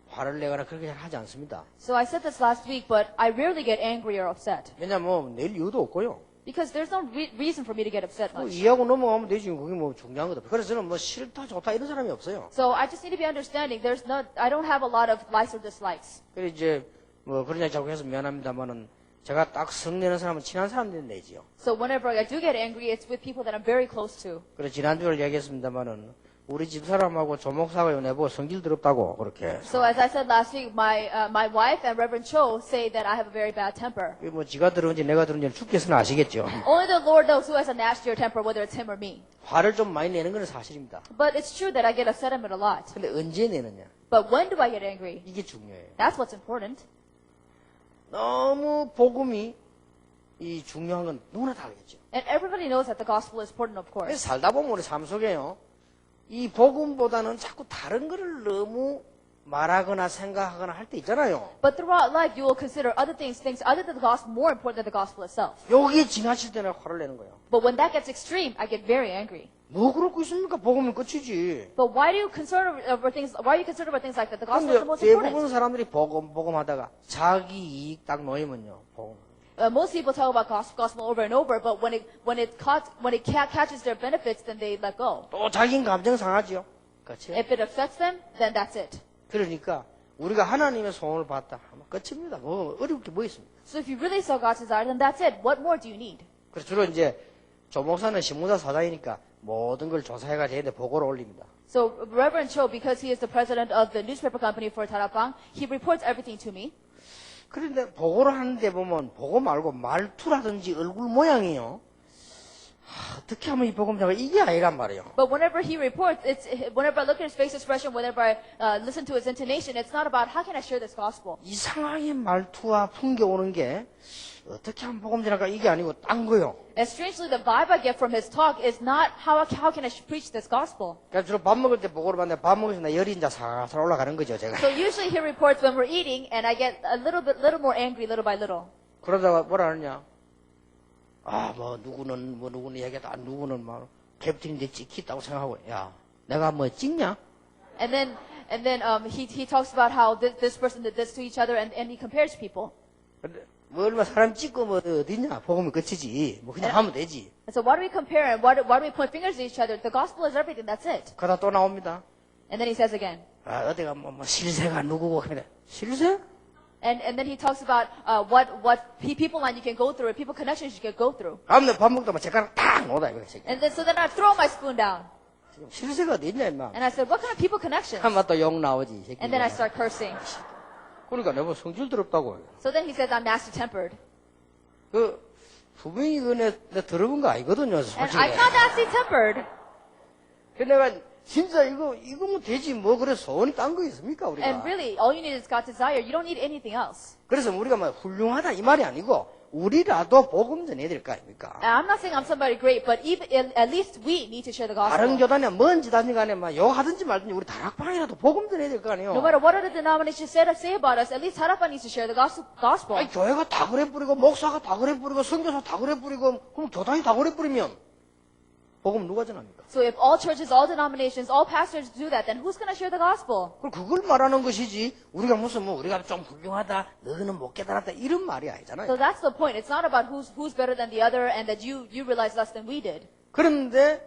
화를 내거나 그렇게 하지 않습니다. So I said this last week, but I rarely get angry or upset. 왜냐면 낼 이유도 없고요. Because there's no reason for me to get upset much. 이해하고 넘어가면 되지. 그게 중요한 거다. 그래서 저는 싫다 좋다 이런 사람이 없어요. So I just need to be understanding. I don't have a lot of likes or dislikes. 그래 이제 그런 얘기 자꾸 해서 미안합니다만은 제가 딱 성내는 사람은 친한 사람들이 내지요. So whenever I do get angry, it's with people that I'm very close to. 그래 지난주에 얘기했습니다만은 우리 집 사람하고 조목사가 내보고 성질 더럽다고 그렇게. So as I said last week, my wife and Reverend Cho say that I have a very bad temper. 지가 들은지 내가 들은지 주께서는 아시겠죠. Only the Lord knows who has a nastier temper, whether it's him or me. 화를 좀 많이 내는 건 사실입니다. But it's true that I get upset at it a lot. 근데 언제 내느냐? But when do I get angry? 이게 중요해요. That's what's important. 너무 복음이 이 중요한 건 누구나 다 알겠죠. And everybody knows that the gospel is important, of course. 그래서 살다 보면 우리 삶 속에요. 이 복음보다는 자꾸 다른 거를 너무 말하거나 생각하거나 할 때 있잖아요. But throughout life, you will consider other things other than the gospel more important than the gospel itself. 여기에 지나칠 때는 화를 내는 거예요. But when that gets extreme, I get very angry. 뭐 그렇고 있습니까? 복음은 끝이지. But why are you concerned about things like that? The gospel is the 근데 most 대부분 important. 사람들이 복음 하다가 자기 이익 딱 놓이면요. 복음. Most people talk about gospel over and over, but when it catches their benefits, then they let go. 또 자기는 감정 상하지요. 그렇지? If it affects them, then that's it. 그러니까 우리가 하나님의 소원을 받다 하면 끝입니다. 어려울 게 뭐 있습니까? So if you really saw God's desire, then that's it. What more do you need? 그래서 주로 이제 조 목사는 신문사 사장이니까 모든 걸 조사해가 저희한테 보고를 올립니다. So Reverend Cho, because he is the president of the newspaper company for Tarapang, he reports everything to me. 그런데 보고를 하는데 보면 보고 말고 말투라든지 얼굴 모양이요. 어떻게 하면 이 복음 전하가 이게 아니란 말이에요. But whenever he reports, whenever I look at his face expression, whenever I listen to his intonation, it's not about how can I share this gospel. 이상하게 말투와 풍겨 오는 게 어떻게 하면 복음 전할까 이게 아니고 딴 거요. And strangely, the vibe I get from his talk is not how can I preach this gospel. 그러니까 주로 밥 먹을 때 보고를 받는데 밥 먹으면 나 열이 이제 살살 올라가는 거죠, 제가. So usually he reports when we're eating, and I get a little more angry, little by little. 그러다가 뭐라 하느냐? 누구는 얘기하다, 누구는 막 캡틴인데 찍혔다고 생각하고, 야, 내가 뭐 찍냐? And then he talks about how this person did this to each other, and he compares people. 근데 뭐 얼마 사람 찍고 뭐 어디냐? 복음이 끝이지. 뭐 그냥 하면 되지. And so why do we compare, and why do we point fingers at each other? The gospel is everything. That's it. 그러다 또 나옵니다. And then he says again. 어디가 뭐 실세가 누구고 그래. 실세? And then he talks about what people line you can go through, or people connections you can go through. 다음날 밥 먹다 막 젓가락 탁 놓다 이거 새끼. And then so then I throw my spoon down, 지금 실세가 어디 있냐 임마. and I said, what kind of people connections? 한번 또 욕 나오지 이 새끼. And then I start cursing. 그러니까 내가 성질 더럽다고. So then he says I'm nasty tempered, 그 분명히 내 들어본 거 아니거든요, and 솔직히. I'm not nasty tempered. 그 내가 진짜 이거면 되지 뭐 그래 소원이 딴 거 있습니까 우리가? And really, all you need is God's desire. You don't need anything else. 그래서 우리가 막 훌륭하다 이 말이 아니고 우리라도 복음 전해야 될 거 아닙니까? And I'm not saying I'm somebody great, but even at least we need to share the 다른 gospel. 교단에 뭔지 다니 간에 막 욕하든지 말든지 우리 다락방이라도 복음 전해야 될 거 아니에요? No matter what other denominations say about us, at least Harappa needs to share the gospel. 아니 교회가 다 그래 뿌리고 목사가 다 그래 뿌리고 선교사 다 그래 뿌리고 그럼 교단이 다 그래 뿌리면 복음 누가 전합니까? So if all churches, all denominations, all pastors do that, then who's going to share the gospel? 그럼 그걸 말하는 것이지 우리가 무슨 뭐 우리가 좀 훌륭하다 너는 못 깨달았다 이런 말이 아니잖아요. So that's the point. It's not about who's better than the other and that you realize less than we did. 그런데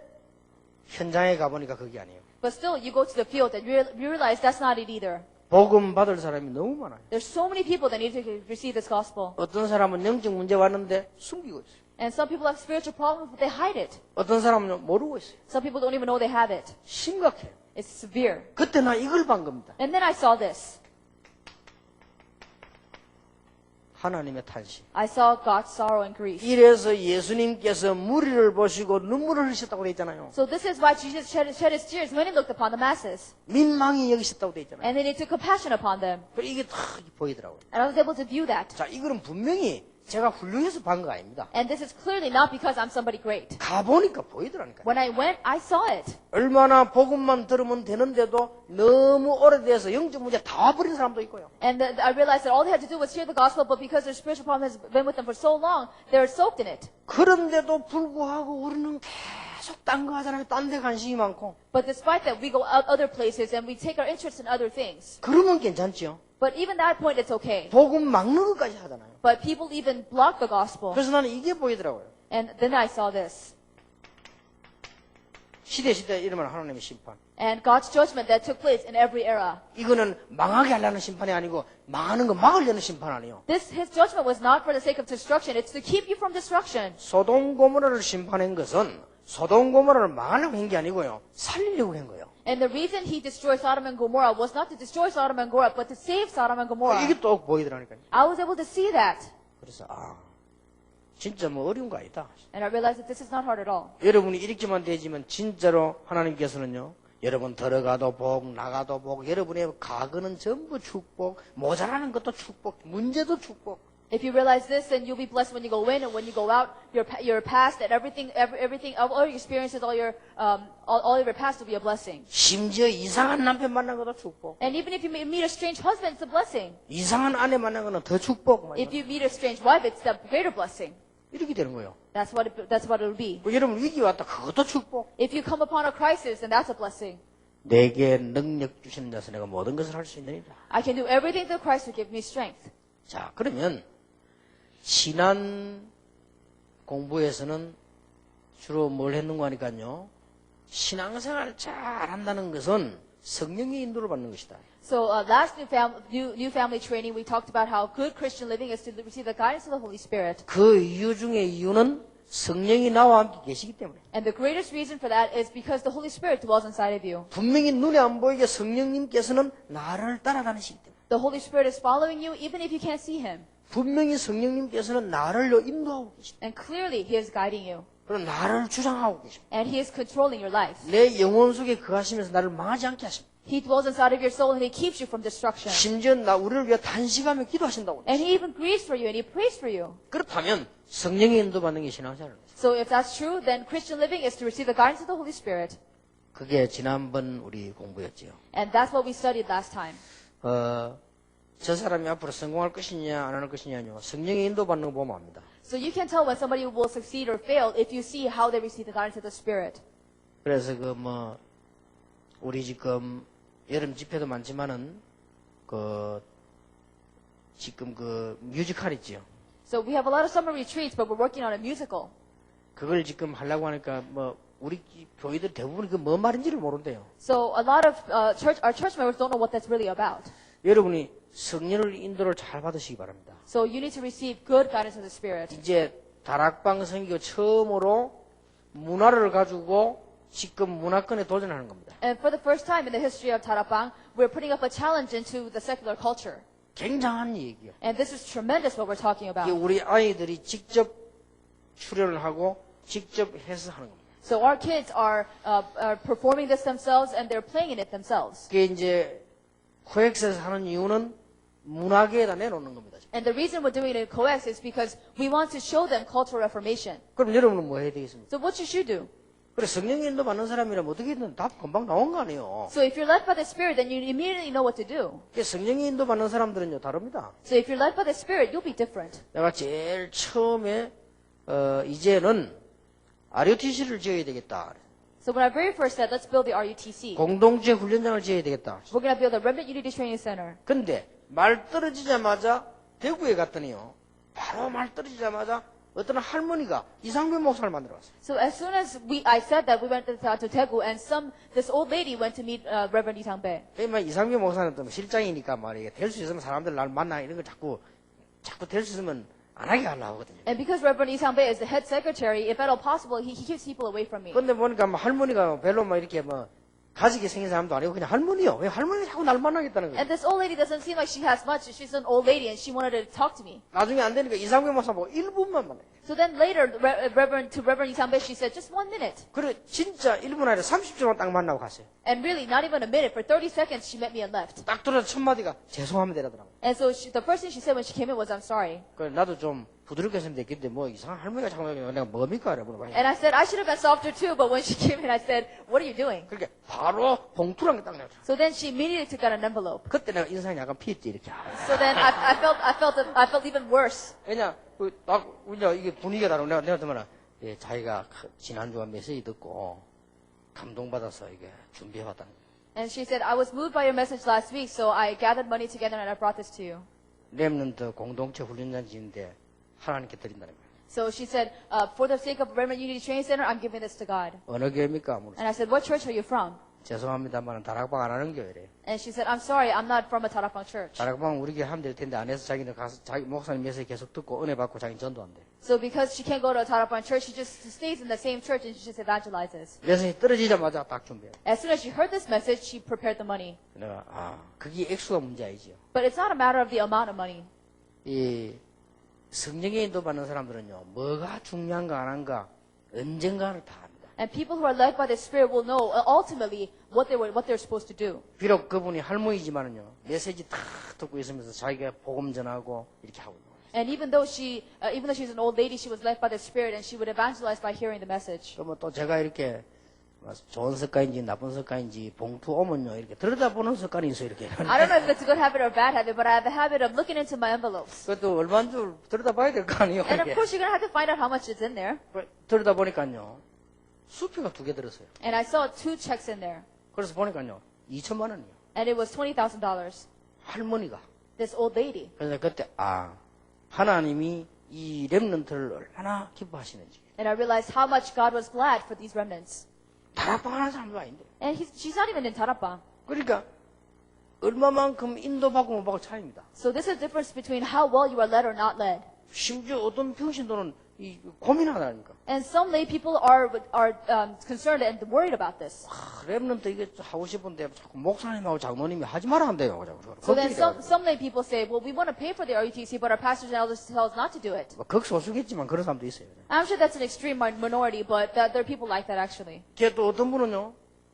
현장에 가보니까 그게 아니에요. But still, you go to the field and you realize that's not it either. 복음 받을 사람이 너무 많아요. There's so many people that need to receive this gospel. 어떤 사람은 영적 문제 왔는데 숨기고 있어요. And some people have spiritual problems, but they hide it. 어떤 사람은 모르고 있어요. Some people don't even know they have it. 심각해요. It's severe. 그때 나 이걸 본 겁니다. And then I saw this. 하나님의 탄식. I saw God's sorrow and grief. 이래서 예수님께서 무리를 보시고 눈물을 흘리셨다고 돼 있잖아요. So this is why Jesus shed his tears when he looked upon the masses. 민망히 여기셨다고 돼 있잖아요. And then he took compassion upon them. 그리고 이게 다 보이더라고요. And I was able to view that. 자, 이거는 분명히 제가 훌륭해서 본 거 아닙니다. And this is clearly not because I'm somebody great. 가보니까 보이더라니까요. When I went, I saw it. 얼마나 복음만 들으면 되는데도 너무 오래돼서 영적 문제 다 와버린 사람도 있고요. And I realized that all they had to do was hear the gospel, but because their spiritual problem has been with them for so long, they're soaked in it. 그런데도 불구하고 우리는 계속 딴 거 하잖아요. 딴 데 관심이 많고. But despite that, we go out other places and we take our interest in other things. 그러면 괜찮지요. But even that point, it's okay. 복음 막는 것까지 하잖아요. But people even block the gospel. 그래서 나는 이게 보이더라고요. And then I saw this. 시대 이러면 하나님의 심판. And God's judgment that took place in every era. 이거는 망하게 하려는 심판이 아니고 망하는 거 막으려는 심판 아니에요. His judgment was not for the sake of destruction. It's to keep you from destruction. 소돔 고모라를 심판한 것은 소돔 고모라를 망하려고 한 게 아니고요. 살리려고 한 거예요. And the reason he destroyed Sodom and Gomorrah was not to destroy Sodom and Gomorrah, but to save Sodom and Gomorrah. 이게 또 보이더라니까요. I was able to see that. 그래서 진짜 뭐 어려운 거 아니다. And I realized that this is not hard at all. 여러분이 읽기만 되지만 진짜로 하나님께서는요. 여러분 들어가도 복, 나가도 복, 여러분의 가거는 전부 축복, 모자라는 것도 축복, 문제도 축복. If you realize this, then you'll be blessed when you go in and when you go out. Your past and everything, all your experiences, all of your past will be a blessing. 심지어 이상한 남편 만난 것도 축복. And even if you meet a strange husband, it's a blessing. 이상한 아내 만난 거는 더 축복. If you meet a strange wife, it's a greater blessing. 이렇게 되는 거예요. That's what it'll be. 여러분 위기 왔다 그것도 축복. If you come upon a crisis, then that's a blessing. 내게 능력 주시는 자서 내가 모든 것을 할 수 있느니라. I can do everything through Christ who gives me strength. 자, 그러면 신안 공부에서는 주로 뭘 했는가 하니까요. 신앙생활을 잘 한다는 것은 성령의 인도를 받는 것이다. So last new family training, we talked about how good Christian living is to receive the guidance of the Holy Spirit. 그 이유 중에 이유는 성령이 나와 함께 계시기 때문에. And the greatest reason for that is because the Holy Spirit dwells inside of you. 분명히 눈에 안 보이게 성령님께서는 나를 따라다니시기 때문에. The Holy Spirit is following you even if you can't see Him. 분명히 성령님께서는 나를 인도하고 계십니다. And clearly He is guiding you. 그리고 나를 주장하고 계십니다. And He is controlling your life. 내 영혼 속에 거하시면서 나를 망하지 않게 하십니다. He dwells inside of your soul and He keeps you from destruction. 심지어 우리를 위해 단식하며 기도하신다고. And He even grieves for you and He prays for you. 그렇다면 성령의 인도받는 게 신앙생활입니다. So if that's true, then Christian living is to receive the guidance of the Holy Spirit. 그게 지난번 우리 공부였지요. And that's what we studied last time. 저 사람이 앞으로 성공할 것이냐 안 할 것이냐요. 성령의 인도받는 거 보면 압니다. So you can tell when somebody will succeed or fail if you see how they receive the guidance of the Spirit. 그래서 우리 지금 여름 집회도 많지만은 지금 뮤지컬 있지요. So we have a lot of summer retreats, but we're working on a musical. 그걸 지금 하려고 하니까 우리 교회들 대부분 그 뭐 말인지를 모른대요. So a lot of our church members don't know what that's really about. 여러분이 성령을 인도를 잘 받으시기 바랍니다. So you need to receive good guidance of the Spirit. 이제 다락방 선교 처음으로 문화를 가지고 지금 문화권에 도전하는 겁니다. And for the first time in the history of Tarapang, we're putting up a challenge into the secular culture. 굉장한 얘기요. And this is tremendous what we're talking 이게 about. 우리 아이들이 직접 출연을 하고 직접 해서 하는 겁니다. So our kids are performing this themselves and they're playing it themselves. 그게 이제 코엑스에서 하는 이유는 문화계에다 내놓는 겁니다. And the reason we're doing it in COEX is because we want to show them cultural reformation. 그럼 여러분은 뭐 해야 되겠습니까? So what should you do? 그래 성령의 인도 받는 사람이라면 어떻게든 답 금방 나온 거 아니에요. So if you're led by the Spirit, then you immediately know what to do. 성령의 인도 받는 사람들은요 다릅니다. So if you're led by the Spirit, you'll be different. 내가 제일 처음에 이제는 RUTC를 지어야 되겠다. So when I very first said, let's build the RUTC. 공동체 훈련장을 지어야 되겠다. We're going to build a Remnant Unity Training Center. 근데 말 떨어지자마자 대구에 갔더니요. 바로 말 떨어지자마자 어떤 할머니가 이상배 목사를 만들어 왔어요. So as soon as I said that, we went to Daegu, and this old lady went to meet Reverend Lee Sang-bae. 이상배 목사는 또 실장이니까 말이에요. 될 수 있으면 사람들 날 만나 이런 거 자꾸 될 수 있으면 안 하게 하려고 하거든요. And because Reverend Lee Sang-bae is the head secretary, if at all possible, he keeps people away from me. 근데 보니까 할머니가 별로 이렇게 가지게 생긴 사람도 아니고 그냥 할머니요. 왜 할머니가 자꾸 날 만나겠다는 거예요. And this old lady doesn't seem like she has much. She's an old lady, and she wanted to talk to me. 나중에 안 되니까 이상배 목사 보고 1분만 만나요. So then later, Reverend Lee Sang-bae, she said, just 1 minute. 그래 진짜 1분 아니라 30초만 딱 만나고 갔어요. And really, not even a minute. For 30 seconds, she met me and left. 딱 들어서 첫 마디가 죄송합니다 이러더라고요. And so the first thing she said when she came in was, I'm sorry. 그래 나도 좀 부드럽게 했으면 됐겠는데 이상한 할머니가 자꾸 내가 뭡니까? 이러고 And I said, I should have been softer too, but when she came in, I said, what are you doing? 그렇게 바로 봉투랑 딱 내가. So then she immediately took out an envelope. 그때 내가 인상이 약간 피했지 이렇게. So then I felt even worse. 왜냐 이게 분위기가 다르고 내가 들으면 자기가 지난주에 메시지 듣고 감동받아서 이게 준비해왔다. And she said, I was moved by your message last week, so I gathered money together and I brought this to you. 렘넌트 공동체 훈련장 지는데 하나님께 드린다는 거예요. So she said, for the sake of Remnant Unity Training Center, I'm giving this to God. 어느 교회입니까? And I said, what church are you from? 죄송합니다만 다락방 안 하는 교회래요. And she said, I'm sorry, I'm not from a Tarapang church. 다락방 우리 교회 하면 될 텐데 안 해서 자기는 가서 자기 목사님 메시지 계속 듣고 은혜 받고 자기는 전도한대. So because she can't go to a Tarapang church, she just stays in the same church and she just evangelizes. 그래서 떨어지자마자 딱 준비해. As soon as she heard this message, she prepared the money. 내가 그게 액수가 문제 아니지요. But it's not a matter of the amount of money. 이 성령의 인도 받는 사람들은요, 뭐가 중요한가 안 한가 언젠가를 다 합니다. And people who are led by the Spirit will know ultimately what they're supposed to do. 비록 그분이 할머니지만은요, 메시지 탁 듣고 있으면서 자기가 복음 전하고 이렇게 하고 있는 거예요. And even though she's an old lady, she was led by the Spirit, and she would evangelize by hearing the message. 그러면 또 제가 이렇게 좋은 습관인지 나쁜 습관인지 봉투 오면요, 이렇게 들여다보는 습관이 있어요, 이렇게. I don't know if it's a good habit or a bad habit, but I have the habit of looking into my envelopes. 그것도 얼마인 줄 들여다봐야 될 거 아니에요, And of 이렇게. course, you're gonna have to find out how much is in there. 들여다보니까요, 수표가 2개 들었어요. And I saw 2 checks in there, 그래서 보니까요, 2천만 원이요. and it was $20,000. 할머니가. This old lady. 그래서 그때 하나님이 이 렘넌트를 얼마나 기뻐하시는지. And I realized how much God was glad for these remnants. 다락방 하는 사람도 아닌데. And she's not even in Tarapang. 그러니까 얼마만큼 인도받고 못 받고 차이입니다. So this is the difference between how well you are led or not led. 심지어 어떤 평신도는 고민하다니까. And some lay people are concerned and worried about this. 랩런트 이게 하고 싶은데 자꾸 목사님하고 장로님이 하지 말아 한대요. So then some lay people say, well, we want to pay for the RUTC, but our pastors and elders tell us not to do it. 극소수겠지만 그런 사람도 있어요. I'm sure that's an extreme minority, but there are people like that actually. 또 어떤 분은요,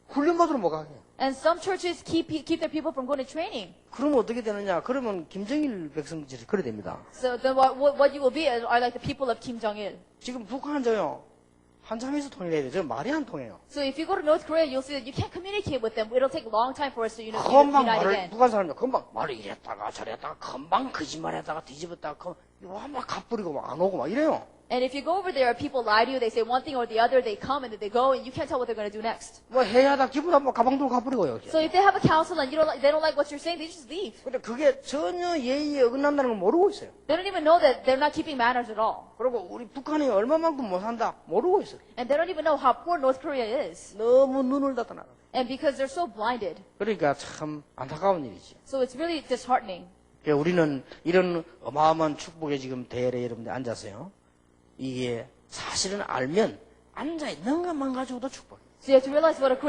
훈련받으러 못 가게 해요. And some churches keep their people from going to training. 그러면 어떻게 되느냐? 그러면 김정일 백성들이 그래 됩니다. So then what you will be are like the people of Kim Jong-il. 지금 북한은요, 한참에서 통일해야 돼요. 저 말이 안 통해요. So if you go to North Korea, you'll see that you can't communicate with them. It'll take a long time for us to 금방 unite 말을, again. 북한 사람들 금방 말을 이랬다가 저랬다가 금방 거짓말했다가 뒤집었다가 막 갚부리고 막 안 오고 막 이래요. And if you go over there, people lie to you. They say one thing or the other. They come and then they go, and you can't tell what they're going to do next. 뭐 해야 하다 기분 나쁘면 가방 들고 갚부리고요. So if they have a council and they don't like what you're saying, they just leave. 근데 그게 전혀 예의에 어긋난다는 걸 모르고 있어요. They don't even know that they're not keeping manners at all. 그리고 우리 북한이 얼마만큼 못 산다 모르고 있어요. And they don't even know how poor North Korea is. 너무 눈을 닫아 놔. And because they're so blinded. 그러니까 참 안타까운 일이지. So it's really disheartening. 우리는 이런 어마어마한 축복에 지금 대열에 여러분들 앉았어요. 이게 사실은 알면 앉아 있는 것만 가지고도 축복. So you have to realize what a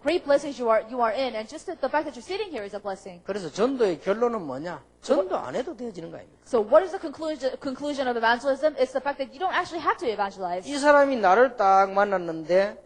great blessings you are in, and just the fact that you're sitting here is a blessing. 그래서 전도의 결론은 뭐냐? 전도 안 해도 되어지는 거 아닙니까? So what is the conclusion of evangelism? It's the fact that you don't actually have to evangelize. 이 사람이 나를 딱 만났는데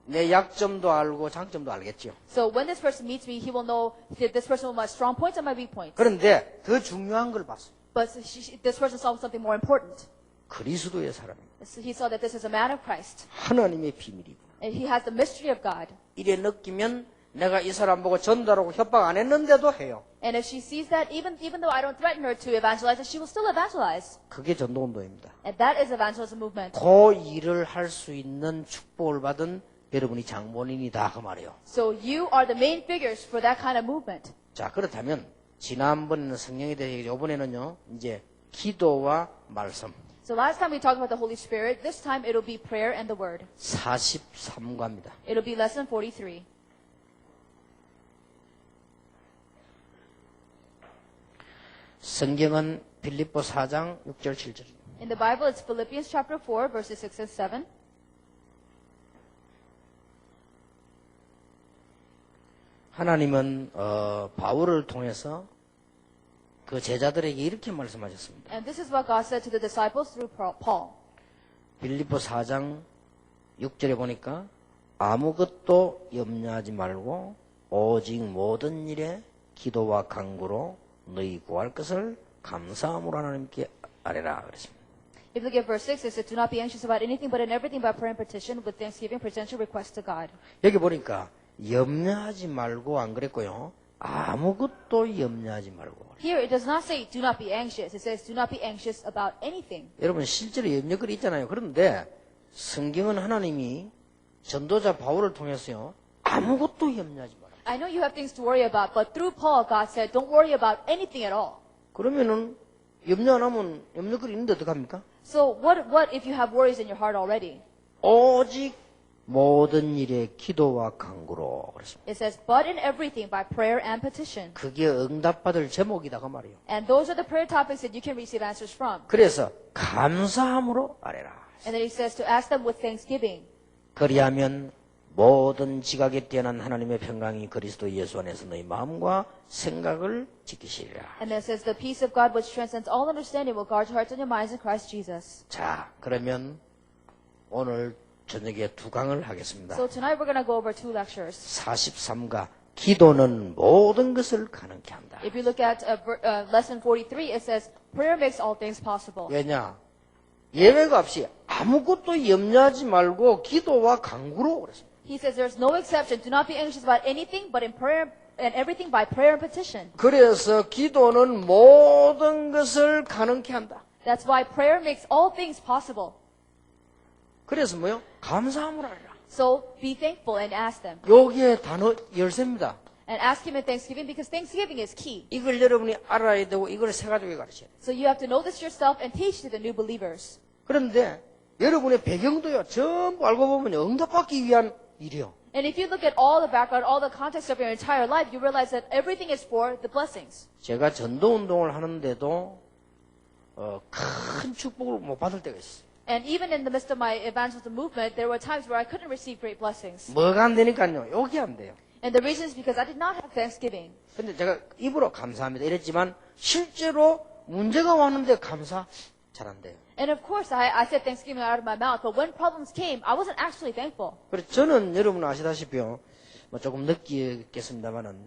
내 약점도 알고 장점도 알겠죠. So when this person meets me, he will know that this person will have my strong points and my weak points. 그런데 더 중요한 걸 봤어요. But this person saw something more important. 그리스도의 사람입니다. So he saw that this is a man of Christ. 하나님의 비밀이고. And he has the mystery of God. 이래 느끼면 내가 이 사람 보고 전도하고 협박 안 했는데도 해요. And if she sees that, even though I don't threaten her to evangelize, she will still evangelize. 그게 전도운동입니다. And that is evangelism movement. 그 일을 할 수 있는 축복을 받은 여러분이 장본인이다 그 말이에요. So you are the main figures for that kind of movement. 자 그렇다면 지난번에는 성령에 대해 이번에는요 이제 기도와 말씀. So last time we talked about the Holy Spirit. This time it'll be prayer and the Word. 43과입니다. It'll be lesson 43. 성경은 빌립보 4장 6절 7절. In the Bible, it's Philippians chapter 4, verses 6 and 7. 하나님은 바울을 통해서 그 제자들에게 이렇게 말씀하셨습니다. And this is what God said to the disciples through Paul. 빌립보 4장 6절에 보니까 아무것도 염려하지 말고 오직 모든 일에 기도와 간구로 너희 구할 것을 감사함으로 하나님께 아뢰라 그랬습니다. If you look at verse 6, it says, do not be anxious about anything, but in everything by prayer and petition, with thanksgiving, present your requests to God. 여기 보니까 염려하지 말고 안 그랬고요. 아무것도 염려하지 말고. Here, it does not say, do not be anxious. It says, do not be anxious about anything. 여러분 실제로 염려거리 있잖아요. 그런데 성경은 하나님이 전도자 바울을 통해서요. 아무것도 염려하지 마라. I know you have things to worry about, but through Paul, God said, don't worry about anything at all. 그러면은 염려 안 하면 염려거리 있는데 어떡합니까? So what if you have worries in your heart already? 오직 모든 일에 기도와 간구로 그랬습니다. It says, but in everything by prayer and petition. 그게 응답받을 제목이다 그 말이에요. And those are the prayer topics that you can receive answers from. 그래서 감사함으로 아뢰라. And then he says to ask them with thanksgiving. 그리하면 모든 지각에 뛰어난 하나님의 평강이 그리스도 예수 안에서 너희 마음과 생각을 지키시리라. And then it says, the peace of God which transcends all understanding will guard your hearts and your minds in Christ Jesus. 자, 그러면 오늘 저녁에 두 강을 하겠습니다. So tonight we're going to go over 2 lectures. 43가 기도는 모든 것을 가능케 한다. If you look at lesson 43, it says, prayer makes all things possible. 왜냐? 예외가 없이 아무것도 염려하지 말고 기도와 간구로 그랬습니다. He says there's no exception. Do not be anxious about anything, but in prayer and everything by prayer and petition. 그래서 기도는 모든 것을 가능케 한다. That's why prayer makes all things possible. 그래서 뭐요? 감사함으로 하라. So be thankful and ask them. 여기에 단어 열쇠입니다. And ask him in thanksgiving because thanksgiving is key. 이걸 여러분이 알아야 되고 이걸 세 가족에 가르쳐야 돼요. So you have to know this yourself and teach to the new believers. 그런데 여러분의 배경도요. 전부 알고 보면 응답받기 위한 일이요. And if you look at all the background, all the context of your entire life, you realize that everything is for the blessings. 제가 전도운동을 하는데도 큰 축복을 못 받을 때가 있어요. And even in the midst of my evangelism movement, there were times where I couldn't receive great blessings. 뭐가 안 되니까요. 욕이 안 돼요. And the reason is because I did not have Thanksgiving. 근데 제가 입으로 감사합니다 이랬지만 실제로 문제가 왔는데 감사 잘 안 돼요. And of course, I said Thanksgiving out of my mouth, but when problems came, I wasn't actually thankful. 그래서 저는 여러분 아시다시피요. 뭐 조금 느끼겠습니다만은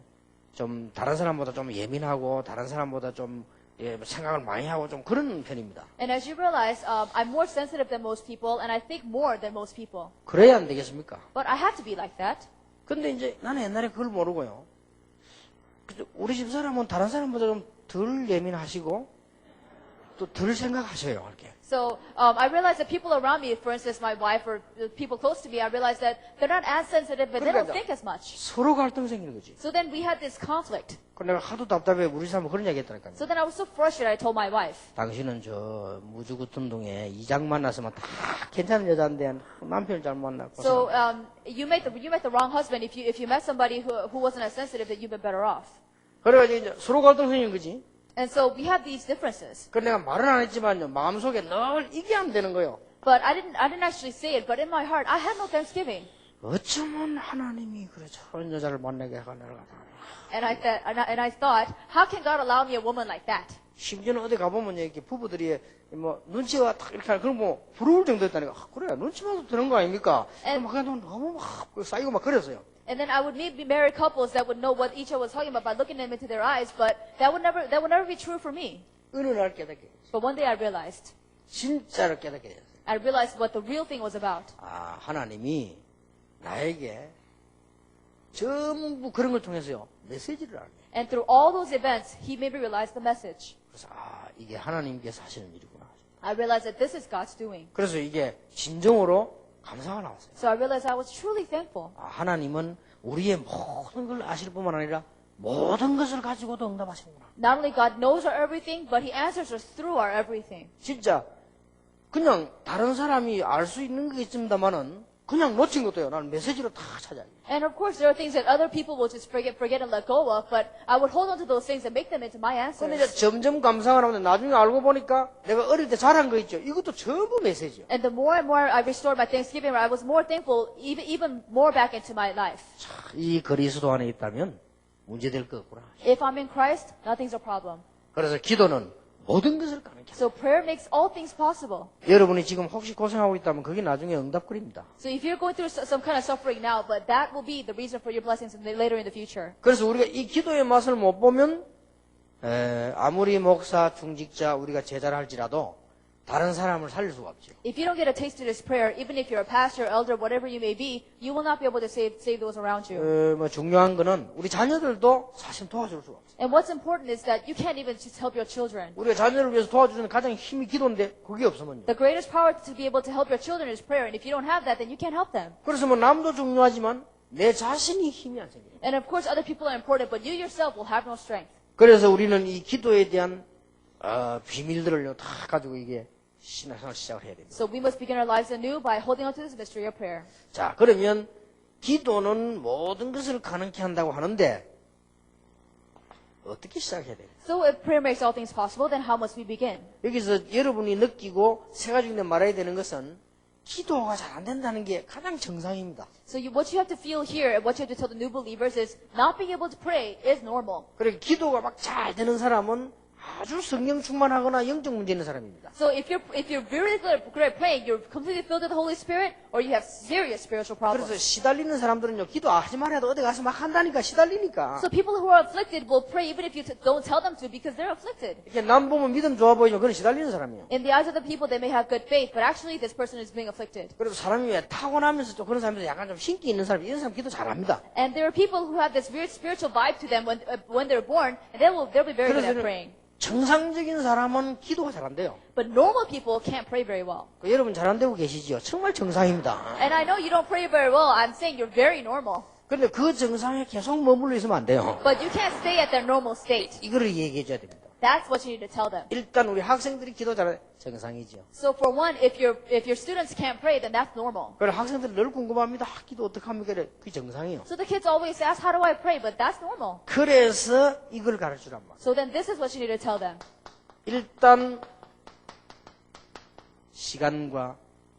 좀 다른 사람보다 좀 예민하고 다른 사람보다 좀 생각을 많이 하고 좀 그런 편입니다. And as you realize, I'm more sensitive than most people, and I think more than most people. 그래야 안 되겠습니까? But I had to be like that. 근데 이제 나는 옛날에 그걸 모르고요. 우리 집 사람은 다른 사람보다 좀 덜 예민하시고 또 덜 생각하셔요. 이렇게. So I realized that people around me, for instance, my wife or the people close to me, I realized that they're not as sensitive, but they don't think as much. 서로 갈등 생기는 거지. So then we had this conflict. 그 내가 하도 답답해 우리 사람 그런 얘기 했다니까요. So then I was so frustrated, I told my wife. 당신은 저 무주구tun동에 이장 만났으면 다 괜찮은 여자인데 남편을 잘 만났고. So you met the wrong husband if you met somebody who wasn't as sensitive, that you've been better off. 그래가지고 이제 서로 갈등 생기는 거지. And so we have these differences. 그 내가 말은 안 했지만요 마음속에 늘 이게 안 되는 거예요. But I didn't actually say it, but in my heart, I had no Thanksgiving. 어쩌면 하나님이 그래 저런 여자를 만나게 하가 내가 And I thought, how can God allow me a woman like that? 심지어는 어디 가보면 이렇게 부부들이 뭐 눈치가 딱 이렇게 그럼 뭐 부러울 정도였다니까. 그래 눈치만 되는 거 아닙니까? 막 그냥 너무 막 쌓이고 막 그랬어요. And then I would meet married couples that would know what each other was talking about by looking them into their eyes, but that would never be true for me. 어느 날 깨닫게 됐어요. But one day I realized. 진짜로 깨닫게 됐어요. I realized what the real thing was about. 아 하나님이 나에게 전부 그런 걸 통해서요 메시지를 알게. And through all those events, he made me realize the message. 그래서 아 이게 하나님께서 하시는 일이구나. I realized that this is God's doing. 그래서 이게 진정으로 감사가 나왔어요. So I realized I was truly thankful. 아, 하나님은 우리의 모든 걸 아실 뿐만 아니라 모든 것을 가지고도 응답하시는구나. Not only God knows our everything, but he answers us through our everything. 진짜 그냥 다른 사람이 알 수 있는 게 있습니다만은 그냥 놓친 것도요. 나는 메시지로 다 찾아요. And of course, there are things that other people will just forget and let go of, but I would hold on to those things and make them into my 근데 이제 answers. 점점 감상을 하면 나중에 알고 보니까 내가 어릴 때 잘한 거 있죠. 이것도 전부 메시지요. And the more and more I restored my Thanksgiving, I was more thankful, even more back into my life. 이 그리스도 안에 있다면 문제될 거 없구나. If I'm in Christ, nothing's a problem. 그래서 기도는 모든 것을 가능케 합니다. So prayer makes all things possible. 여러분이 지금 혹시 고생하고 있다면 그게 나중에 응답거리입니다. So if you're going through some kind of suffering now, but that will be the reason for your blessings later in the future. 그래서 우리가 이 기도의 맛을 못 보면 아무리 목사, 중직자, 우리가 제자를 할지라도 다른 사람을 살릴 수가 없죠. If you don't get a taste of this prayer, even if you're a pastor, elder, whatever you may be, you will not be able to save those around you. 뭐 중요한 거는 우리 자녀들도 사실 도와줄 수가 없어요. And what's important is that you can't even just help your children. 우리가 자녀를 위해서 도와주는 가장 힘이 기도인데 그게 없으면요. The greatest power to be able to help your children is prayer, and if you don't have that, then you can't help them. 그래서 뭐 남도 중요하지만 내 자신이 힘이 안 생겨요. And of course, other people are important, but you yourself will have no strength. 그래서 우리는 이 기도에 대한 비밀들을 다 가지고 이게 신앙생활 시작을 해야 됩니다. So we must begin our lives anew by holding on to this mystery of prayer. 자, 그러면 기도는 모든 것을 가능케 한다고 하는데 어떻게 시작해야 돼요? So if prayer makes all things possible, then how must we begin? 여기서 여러분이 느끼고 세 가지 중에 말해야 되는 것은 기도가 잘 안 된다는 게 가장 정상입니다. So what you have to feel here and what you have to tell the new believers is not being able to pray is normal. 그러니까 기도가 막 잘 되는 사람은 아주 성령 충만하거나 영적 문제 있는 사람입니다. So if you're really good at praying, you're completely filled with the Holy Spirit, or you have serious spiritual 그래서 problems. 시달리는 사람들은요, 기도하지 말아도 어디 가서 막 한다니까 시달리니까. So people who are afflicted will pray even if you don't tell them to because they're afflicted. 이렇게 남 보면 믿음 좋아 보이지만 그건 시달리는 사람이에요. In the eyes of the people, they may have good faith, but actually this person is being afflicted. 그리고 사람이 왜 타고나면서 좀 그런 사람들 약간 좀 신기 있는 사람, 이런 사람 기도 잘합니다. And there are people who have this weird spiritual vibe to them when they're born, and they'll be very good at praying. 정상적인 사람은 기도가 잘 안 돼요. But normal people can't pray very well. 여러분 잘 안 되고 계시지요? 정말 정상입니다. And I know you don't pray very well. I'm saying you're very normal. 그런데 그 정상에 계속 머물러 있으면 안 돼요. But you can't stay at that normal state. 이거를 얘기해 줘야 됩니다. That's what you need to tell them. 일단 우리 학생들이 기도 잘해 정상이지요. So for one, if your students can't pray, then that's normal. 그래서 학생들이 늘 궁금합니다. 기도 어떻게 합니까? 그게 정상이에요. So the kids always ask, how do I pray? But that's normal. 그래서 이걸 가르치란 말이에요. So then this is what you need to tell them. 일단 시간과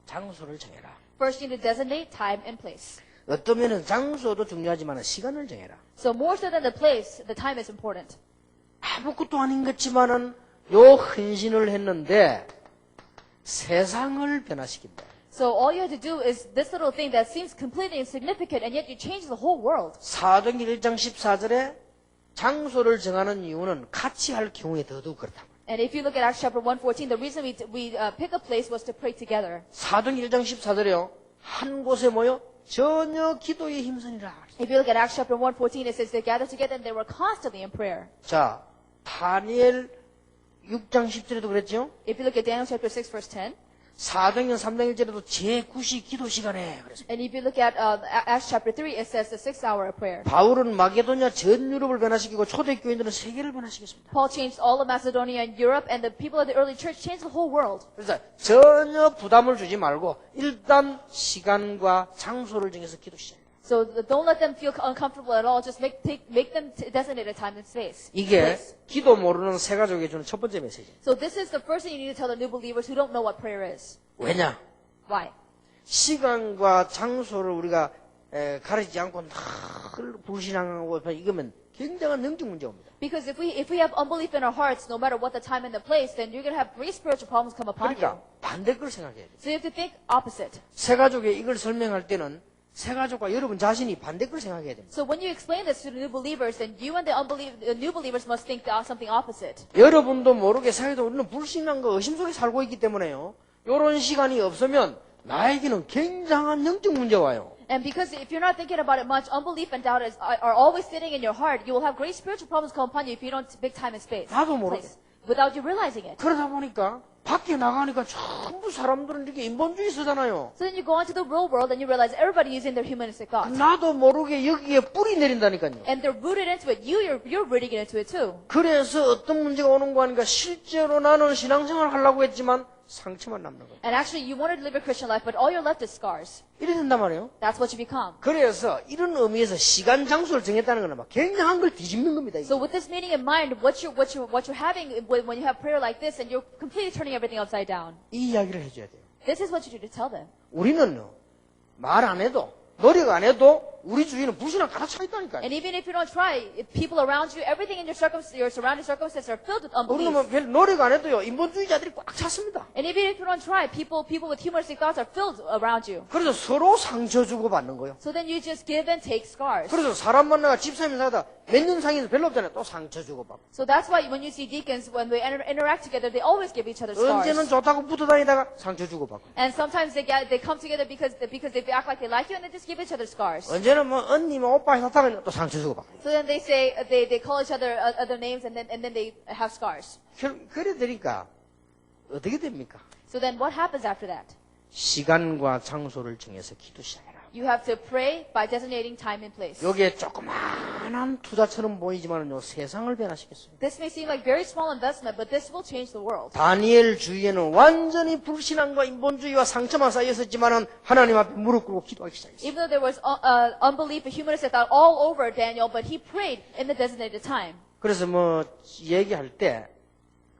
장소를 정해라. First, you need to designate time and place. 어떤 면은 장소도 중요하지만 시간을 정해라. So more so than the place, the time is important. 아무것도 아닌 것지만은 요 헌신을 했는데 세상을 변화시킨다. So all you have to do is this little thing that seems completely insignificant, and yet you change the whole world. 사도행전 1장 14절에 장소를 정하는 이유는 같이 할 경우에 더더욱 그렇다. And if you look at Acts chapter 1:14, the reason we pick a place was to pray together. 사도행전 1장 14절에요. 한 곳에 모여 전혀 기도에 힘쓰니라. If you look at Acts chapter 1:14, it says they gathered together and they were constantly in prayer. 자, 다니엘 6장 10절에도 그랬죠. If you look at Daniel chapter 6 verse 10, 사도행전 3장 1절에도 제9시 기도 시간에 그랬어요. and if you look at Acts chapter 3, it says the 6th hour of prayer. 바울은 마게도냐 전 유럽을 변화시키고 초대교인들은 세계를 변화시켰습니다. Paul changed all of Macedonia and Europe, and the people of the early church changed the whole world. 그래서 전혀 부담을 주지 말고 일단 시간과 장소를 정해서 기도 시작해요. So don't let them feel uncomfortable at all. Just make them designate a time and space. 이게 place. 기도 모르는 새 가족에게 주는 첫 번째 메시지예요. So this is the first thing you need to tell the new believers who don't know what prayer is. 왜냐? Why? 시간과 장소를 우리가 가리지 않고 늘 불신앙하고 이거면 굉장한 영적 문제입니다. Because if we have unbelief in our hearts, no matter what the time and the place, then you're going to have great spiritual problems come upon you. 그러니까 반대 걸 생각해야 돼요. So you have to think opposite. 새 가족에 이걸 설명할 때는 새 가족과 여러분 자신이 반대 걸 생각해야 됩니다. So when you explain this to the new believers, then you and the new believers must think something opposite. 여러분도 모르게 사회도 우리는 불신앙과 의심 속에 살고 있기 때문에요. 이런 시간이 없으면 나에게는 굉장한 영적 문제가 와요. And because if you're not thinking about it much, unbelief and doubt are always sitting in your heart. You will have great spiritual problems come upon you if you don't take time and space. 나도 모르게. place, without you realizing it. 그러다 보니까 밖에 나가니까 전부 사람들은 이렇게 인본주의 쓰잖아요. So then you go into the real world and you realize everybody using their humanistic thoughts. 나도 모르게 여기에 뿌리 내린다니까요. And they're rooted into it. You're rooting into it too. 그래서 어떤 문제가 오는 거 하니까 실제로 나는 신앙생활 하려고 했지만 상처만 남는 거예요. And actually, you wanted to live a Christian life, but all you're left is scars. 이래 된단 말이에요. That's what you become. 그래서 이런 의미에서 시간 장소를 정했다는 건 막 굉장한 걸 뒤집는 겁니다. 이게. So with this meaning in mind, what you're having when you have prayer like this, and you're completely turning everything upside down. 이 이야기를 해줘야 돼요. This is what you do to tell them. 우리는요, 말 안 해도, 노력 안 해도 우리 주위는 불신앙 가득 차 있다니까요. And even if you don't try, if people around you, everything in your surrounding circumstances are filled with 우리는 unbelief. 뭐 별 노력 안 해도요, 인본주의자들이 꽉 찼습니다. And even if you don't try, people with humanistic thoughts are filled around you. 그래서 서로 상처 주고 받는 거예요. So then you just give and take scars. 그래서 사람 만나가 집사님 사다 몇 년 상에서 별로 없잖아요. 또 상처 주고 받고. So that's why when you see deacons, when they interact together, they always give each other 언제는 scars. 좋다고 붙어 다니다가 상처 주고 받고. And sometimes they come together because they act like they like you, and they just give each other scars. 언제는 뭐 언니 뭐 오빠 사다가 또 상처 주고 받고. So then they say they call each other other names, and then they have scars. 그래 되니까 어떻게 됩니까? So then what happens after that? 시간과 장소를 정해서 기도 시작해라. You have to pray by designating time and place. 여기에 조그마한 투자처럼 보이지만요 세상을 변화시켰어요. This may seem like very small investment, but this will change the world. 다니엘 주위에는 완전히 불신앙과 인본주의와 상처만 쌓였었지만은 하나님 앞에 무릎 꿇고 기도하기 시작했어요. Even though there was unbelief and humanistic thought all over Daniel, but he prayed in the designated time. 그래서 뭐 얘기할 때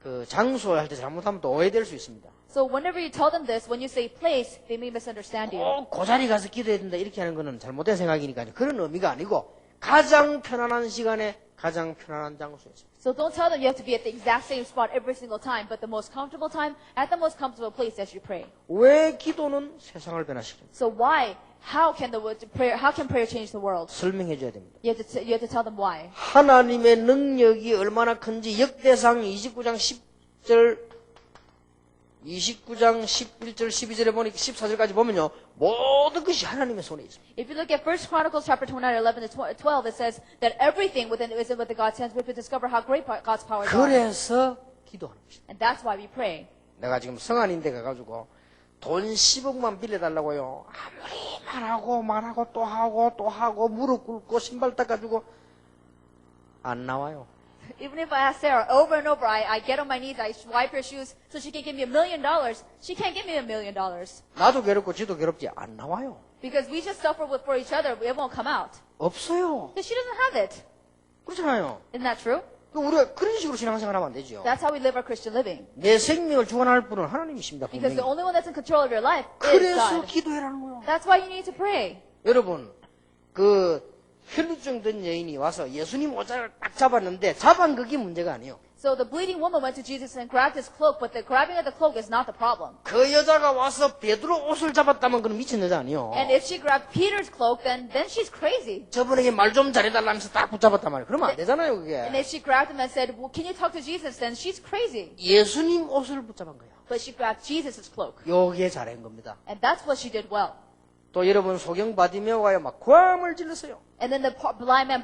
그 장소 할 때 잘못하면 또 오해될 수 있습니다. So whenever you tell them this, when you say place, they may misunderstand you. 꼭 그 자리 가서 기도해야 된다 이렇게 하는 거는 잘못된 생각이니까 그런 의미가 아니고 가장 편안한 시간에 가장 편안한 장소에서. So don't tell them you have to be at the exact same spot every single time, but the most comfortable time at the most comfortable place as you pray. 왜 기도는 세상을 변화시킵니까? So why? How can prayer change the world? 설명해 줘야 됩니다. You have to tell them why. 하나님의 능력이 얼마나 큰지 역대상 29장 10절 29장 11절 12절에 보니까 14절까지 보면요. 모든 것이 하나님의 손에 있습니다. If you look at 1 Chronicles chapter 29, 11 to 12, it says that everything is with God's hands. We have to discover how great God's powers are. 그래서 기도하는 것입니다. And that's why we pray. 내가 지금 성안인데 가가지고 돈 10억만 빌려달라고요. 아무리 말하고 또 하고 무릎 꿇고 신발 닦아주고 안 나와요. Even if I ask Sarah over and over, I get on my knees, I wipe her shoes so she can give me $1 million. She can't give me $1 million. 나도 괴롭고 지도 괴롭지 안 나와요. Because we just suffer for each other, it won't come out. 없어요. Because she doesn't have it. 그렇잖아요. Isn't that true? 우리가 그런 식으로 신앙생활 하면 안 되죠. That's how we live our Christian living. 내 생명을 주관할 분은 하나님이십니다. Because 분명히. the only one that's in control of your life is 그래서 God. 기도해라는 거예요. That's why you need to pray. 여러분, 그 혈루증 든 여인이 와서 예수님 오자를 딱 잡았는데 잡은 그게 문제가 아니에요. So the bleeding woman went to Jesus and grabbed his cloak, but the grabbing of the cloak is not the problem. 그 여자가 와서 베드로 옷을 잡았다면 그건 미친 여자 아니에요. And if she grabbed Peter's cloak, then she's crazy. 저분에게 말 좀 잘해달라면서 딱 붙잡았단 말이에요. 그러면 안 되잖아요, 그게. And if she grabbed him and said, well, can you talk to Jesus, then she's crazy. 예수님 옷을 붙잡은 거예요. But she grabbed Jesus' cloak. 여기에 잘한 겁니다. And that's what she did well. 또 여러분 소경 바디메오가 막 고함을 질렀어요. And then the blind man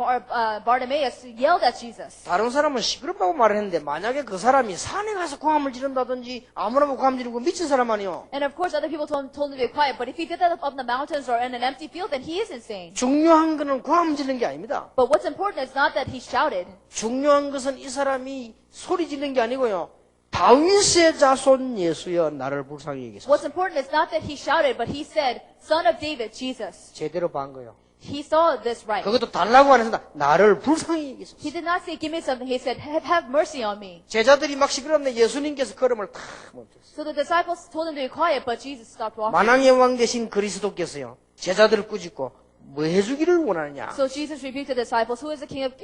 Bartimaeus yelled at Jesus. 다른 사람은 시끄럽다고 말했는데 만약에 그 사람이 산에 가서 고함을 지른다든지 아무나 뭐 고함 지르고 미친 사람 아니요. And of course other people told him to be quiet, but if he did that up in the mountains or in an empty field, then he is insane. 중요한 거는 고함 지르는 게 아닙니다. But what's important is not that he shouted. 중요한 것은 이 사람이 소리 지르는 게 아니고요. 다윗의 자손 예수여 나를 불쌍히 여기소서. What's important is not that he shouted, but he said, Son of David, Jesus. 제대로 본 거예요. He saw this right. 그것도 달라고 안 했습니다. 나를 불쌍히 여기소서. He did not say, give me something. He said, have mercy on me. 제자들이 막 시끄럽는데 예수님께서 걸음을 탁 멈췄어요. So the disciples told him to be quiet, but Jesus stopped walking. 만왕의 왕 되신 그리스도께서요. 제자들을 꾸짖고 뭐 해주기를 원하느냐. So Jesus rebuked the disciples, who is the king of,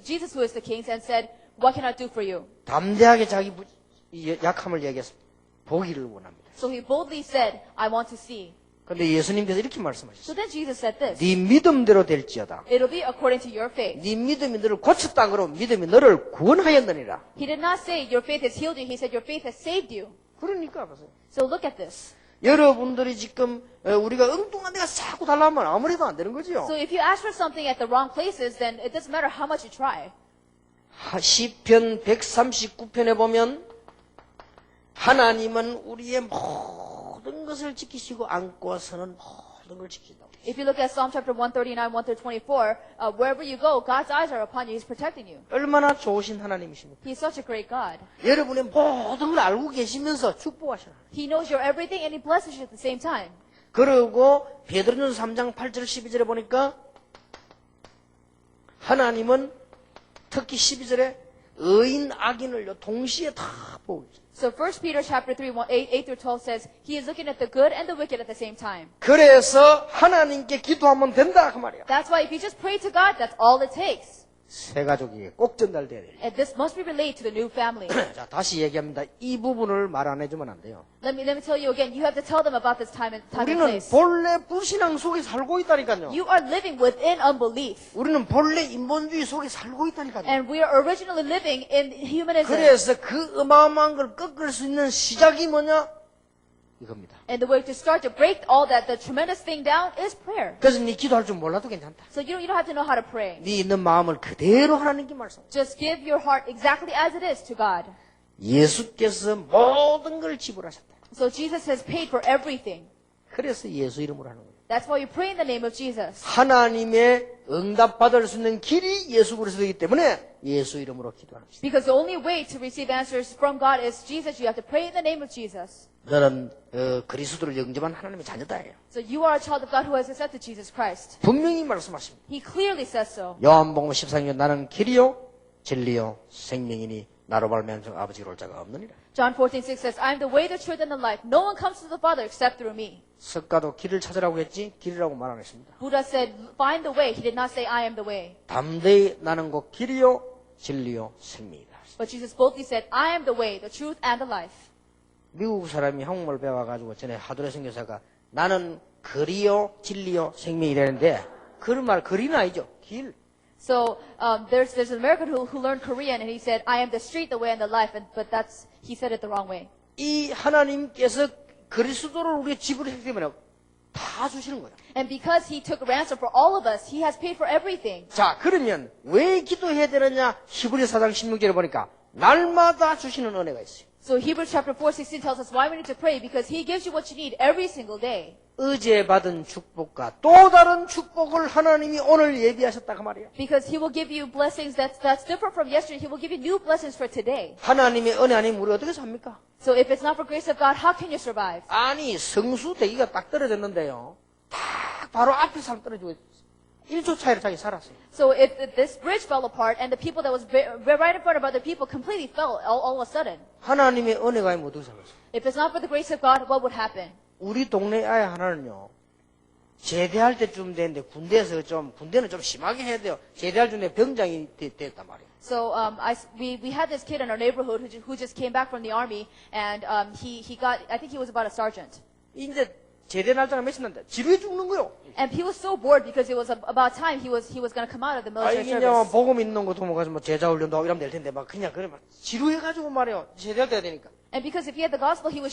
Jesus who is the king, and said, what can I do for you? 담대하게 자기 약함을 얘기했습니다. 보기를 원합니다. So he boldly said, I want to see. 그런데 예수님께서 이렇게 말씀하셨어요. So then Jesus said this, 네 믿음대로 될지어다. it'll be according to your faith. 네 믿음이 너를 고쳤다 그러면 믿음이 너를 구원하였느니라. He did not say your faith has healed you. He said your faith has saved you. 그러니까 보세요. So look at this. 여러분들이 지금 우리가 엉뚱한 데가 자꾸 달라면 아무래도 안 되는 거지요. So if you ask for something at the wrong places, then it doesn't matter how much you try. 시편 139편에 보면 하나님은 우리의 모든 것을 지키시고 안고서는 모든 걸 지키신다. If you look at Psalm chapter 139, 1 through 24, wherever you go, God's eyes are upon you. He's protecting you. 얼마나 좋으신 하나님이십니까? He's such a great God. 여러분의 모든 걸 알고 계시면서 축복하시는 하나님. He knows your everything and He blesses you at the same time. 그리고 베드로전서 3장 8절 12절에 보니까 하나님은 특히 12절에 의인 악인을요 동시에 다 보고 있어요. So 1 Peter chapter 3, 8 through 12 says, He is looking at the good and the wicked at the same time. 그래서 하나님께 기도하면 된다 그 말이야. That's why if you just pray to God, that's all it takes. 새 가족에게 꼭 전달돼야 돼. And this must be relayed to the new family. 자, 다시 얘기합니다. 이 부분을 말 안 해주면 안 돼요. Let me tell you again, you have to tell them about this time and 우리는 place. 본래 불신앙 속에 살고 있다니까요. You are living within unbelief. 우리는 본래 인본주의 속에 살고 있다니까요. And we are originally living in humanism. 그래서 그 어마어마한 걸 꺾을 수 있는 시작이 뭐냐? 이겁니다. And the way to start to break all that, the tremendous thing down, is prayer. 그래서 네 기도할 줄 몰라도 괜찮다. So you don't have to know how to pray. 네 있는 마음을 그대로 하나님께 말씀. Just give your heart exactly as it is to God. 예수께서 모든 걸 지불하셨다. So Jesus has paid for everything. 그래서 예수 이름으로 하는 거예요. That's why you pray in the name of Jesus. 하나님의 응답받을 수 있는 길이 예수 그리스도이기 때문에 예수 이름으로 기도하는 것입니다. Because the only way to receive answers from God is Jesus. You have to pray in the name of Jesus. 너는 그리스도를 영접한 하나님의 자녀다예요. So you are a child of God who has accepted Jesus Christ. 분명히 말씀하십니다. He clearly says so. 요한복음 14년 나는 길이요 진리요 생명이니 나로 말미암아 아버지로 올 자가 없느니라. John 14:6 says, I am the way, the truth, and the life. No one comes to the Father except through me. 석가도 길을 찾으라고 했지 길이라고 말 안 했습니다. Buddha said, find the way. He did not say, I am the way. 담대히 나는 곧 길이요 진리요 생명이다. But Jesus boldly said, I am the way, the truth, and the life. 미국 사람이 한국말 배워가지고 전에 하도래 선교사가 나는 거리요 진리요 생명이라는데 그런 말 거리는 아니죠. 길. So there's an American who learned Korean, and he said, I am the street, the way, and the life. But he said it the wrong way. 이 하나님께서 그리스도를 우리의 지불했기 때문에 다 주시는 거예요. And because he took ransom for all of us, he has paid for everything. 자, 그러면 왜 기도해야 되느냐? 히브리 4장 16절에 보니까 날마다 주시는 은혜가 있어요. So Hebrews chapter 4:16 tells us why we need to pray, because he gives you what you need every single day. 어제 받은 축복과 또 다른 축복을 하나님이 오늘 예비하셨다 그 말이에요. Because he will give you blessings that's different from yesterday. He will give you new blessings for today. 하나님의 은혜 아니면 우리 어떻게 삽니까? So if it's not for grace of God, how can you survive? 아니 성수 대기가 딱 떨어졌는데요. 딱 바로 앞에 사람 떨어지고 있어요. 1초 차이로 자기 살았어요. So if this bridge fell apart and the people that was right in front of other people completely fell all of a sudden, 하나님의 은혜가 아니면 어떻게 살았어요? if it's not for the grace of God, what would happen? 우리 동네 아이 하나는요, 제대할 때쯤 됐는데 군대는 좀 심하게 해야 돼요. 제대할 때 병장이 됐단 말이에요. So we had this kid in our neighborhood who just came back from the army, and I think he was about a sergeant. 이제 제대 날짜가 며칠 난다. 지루해 죽는 거요. And he was so bored because it was about time he was going to come out of the 아, military 이게 service. 복음 있는 것도 뭐 가서 뭐 제자 훈련도 하고 이러면 될 텐데 막 그냥 그래 막 지루해가지고 말이에요. 제대할 때가 되니까. And because if he had the gospel, he would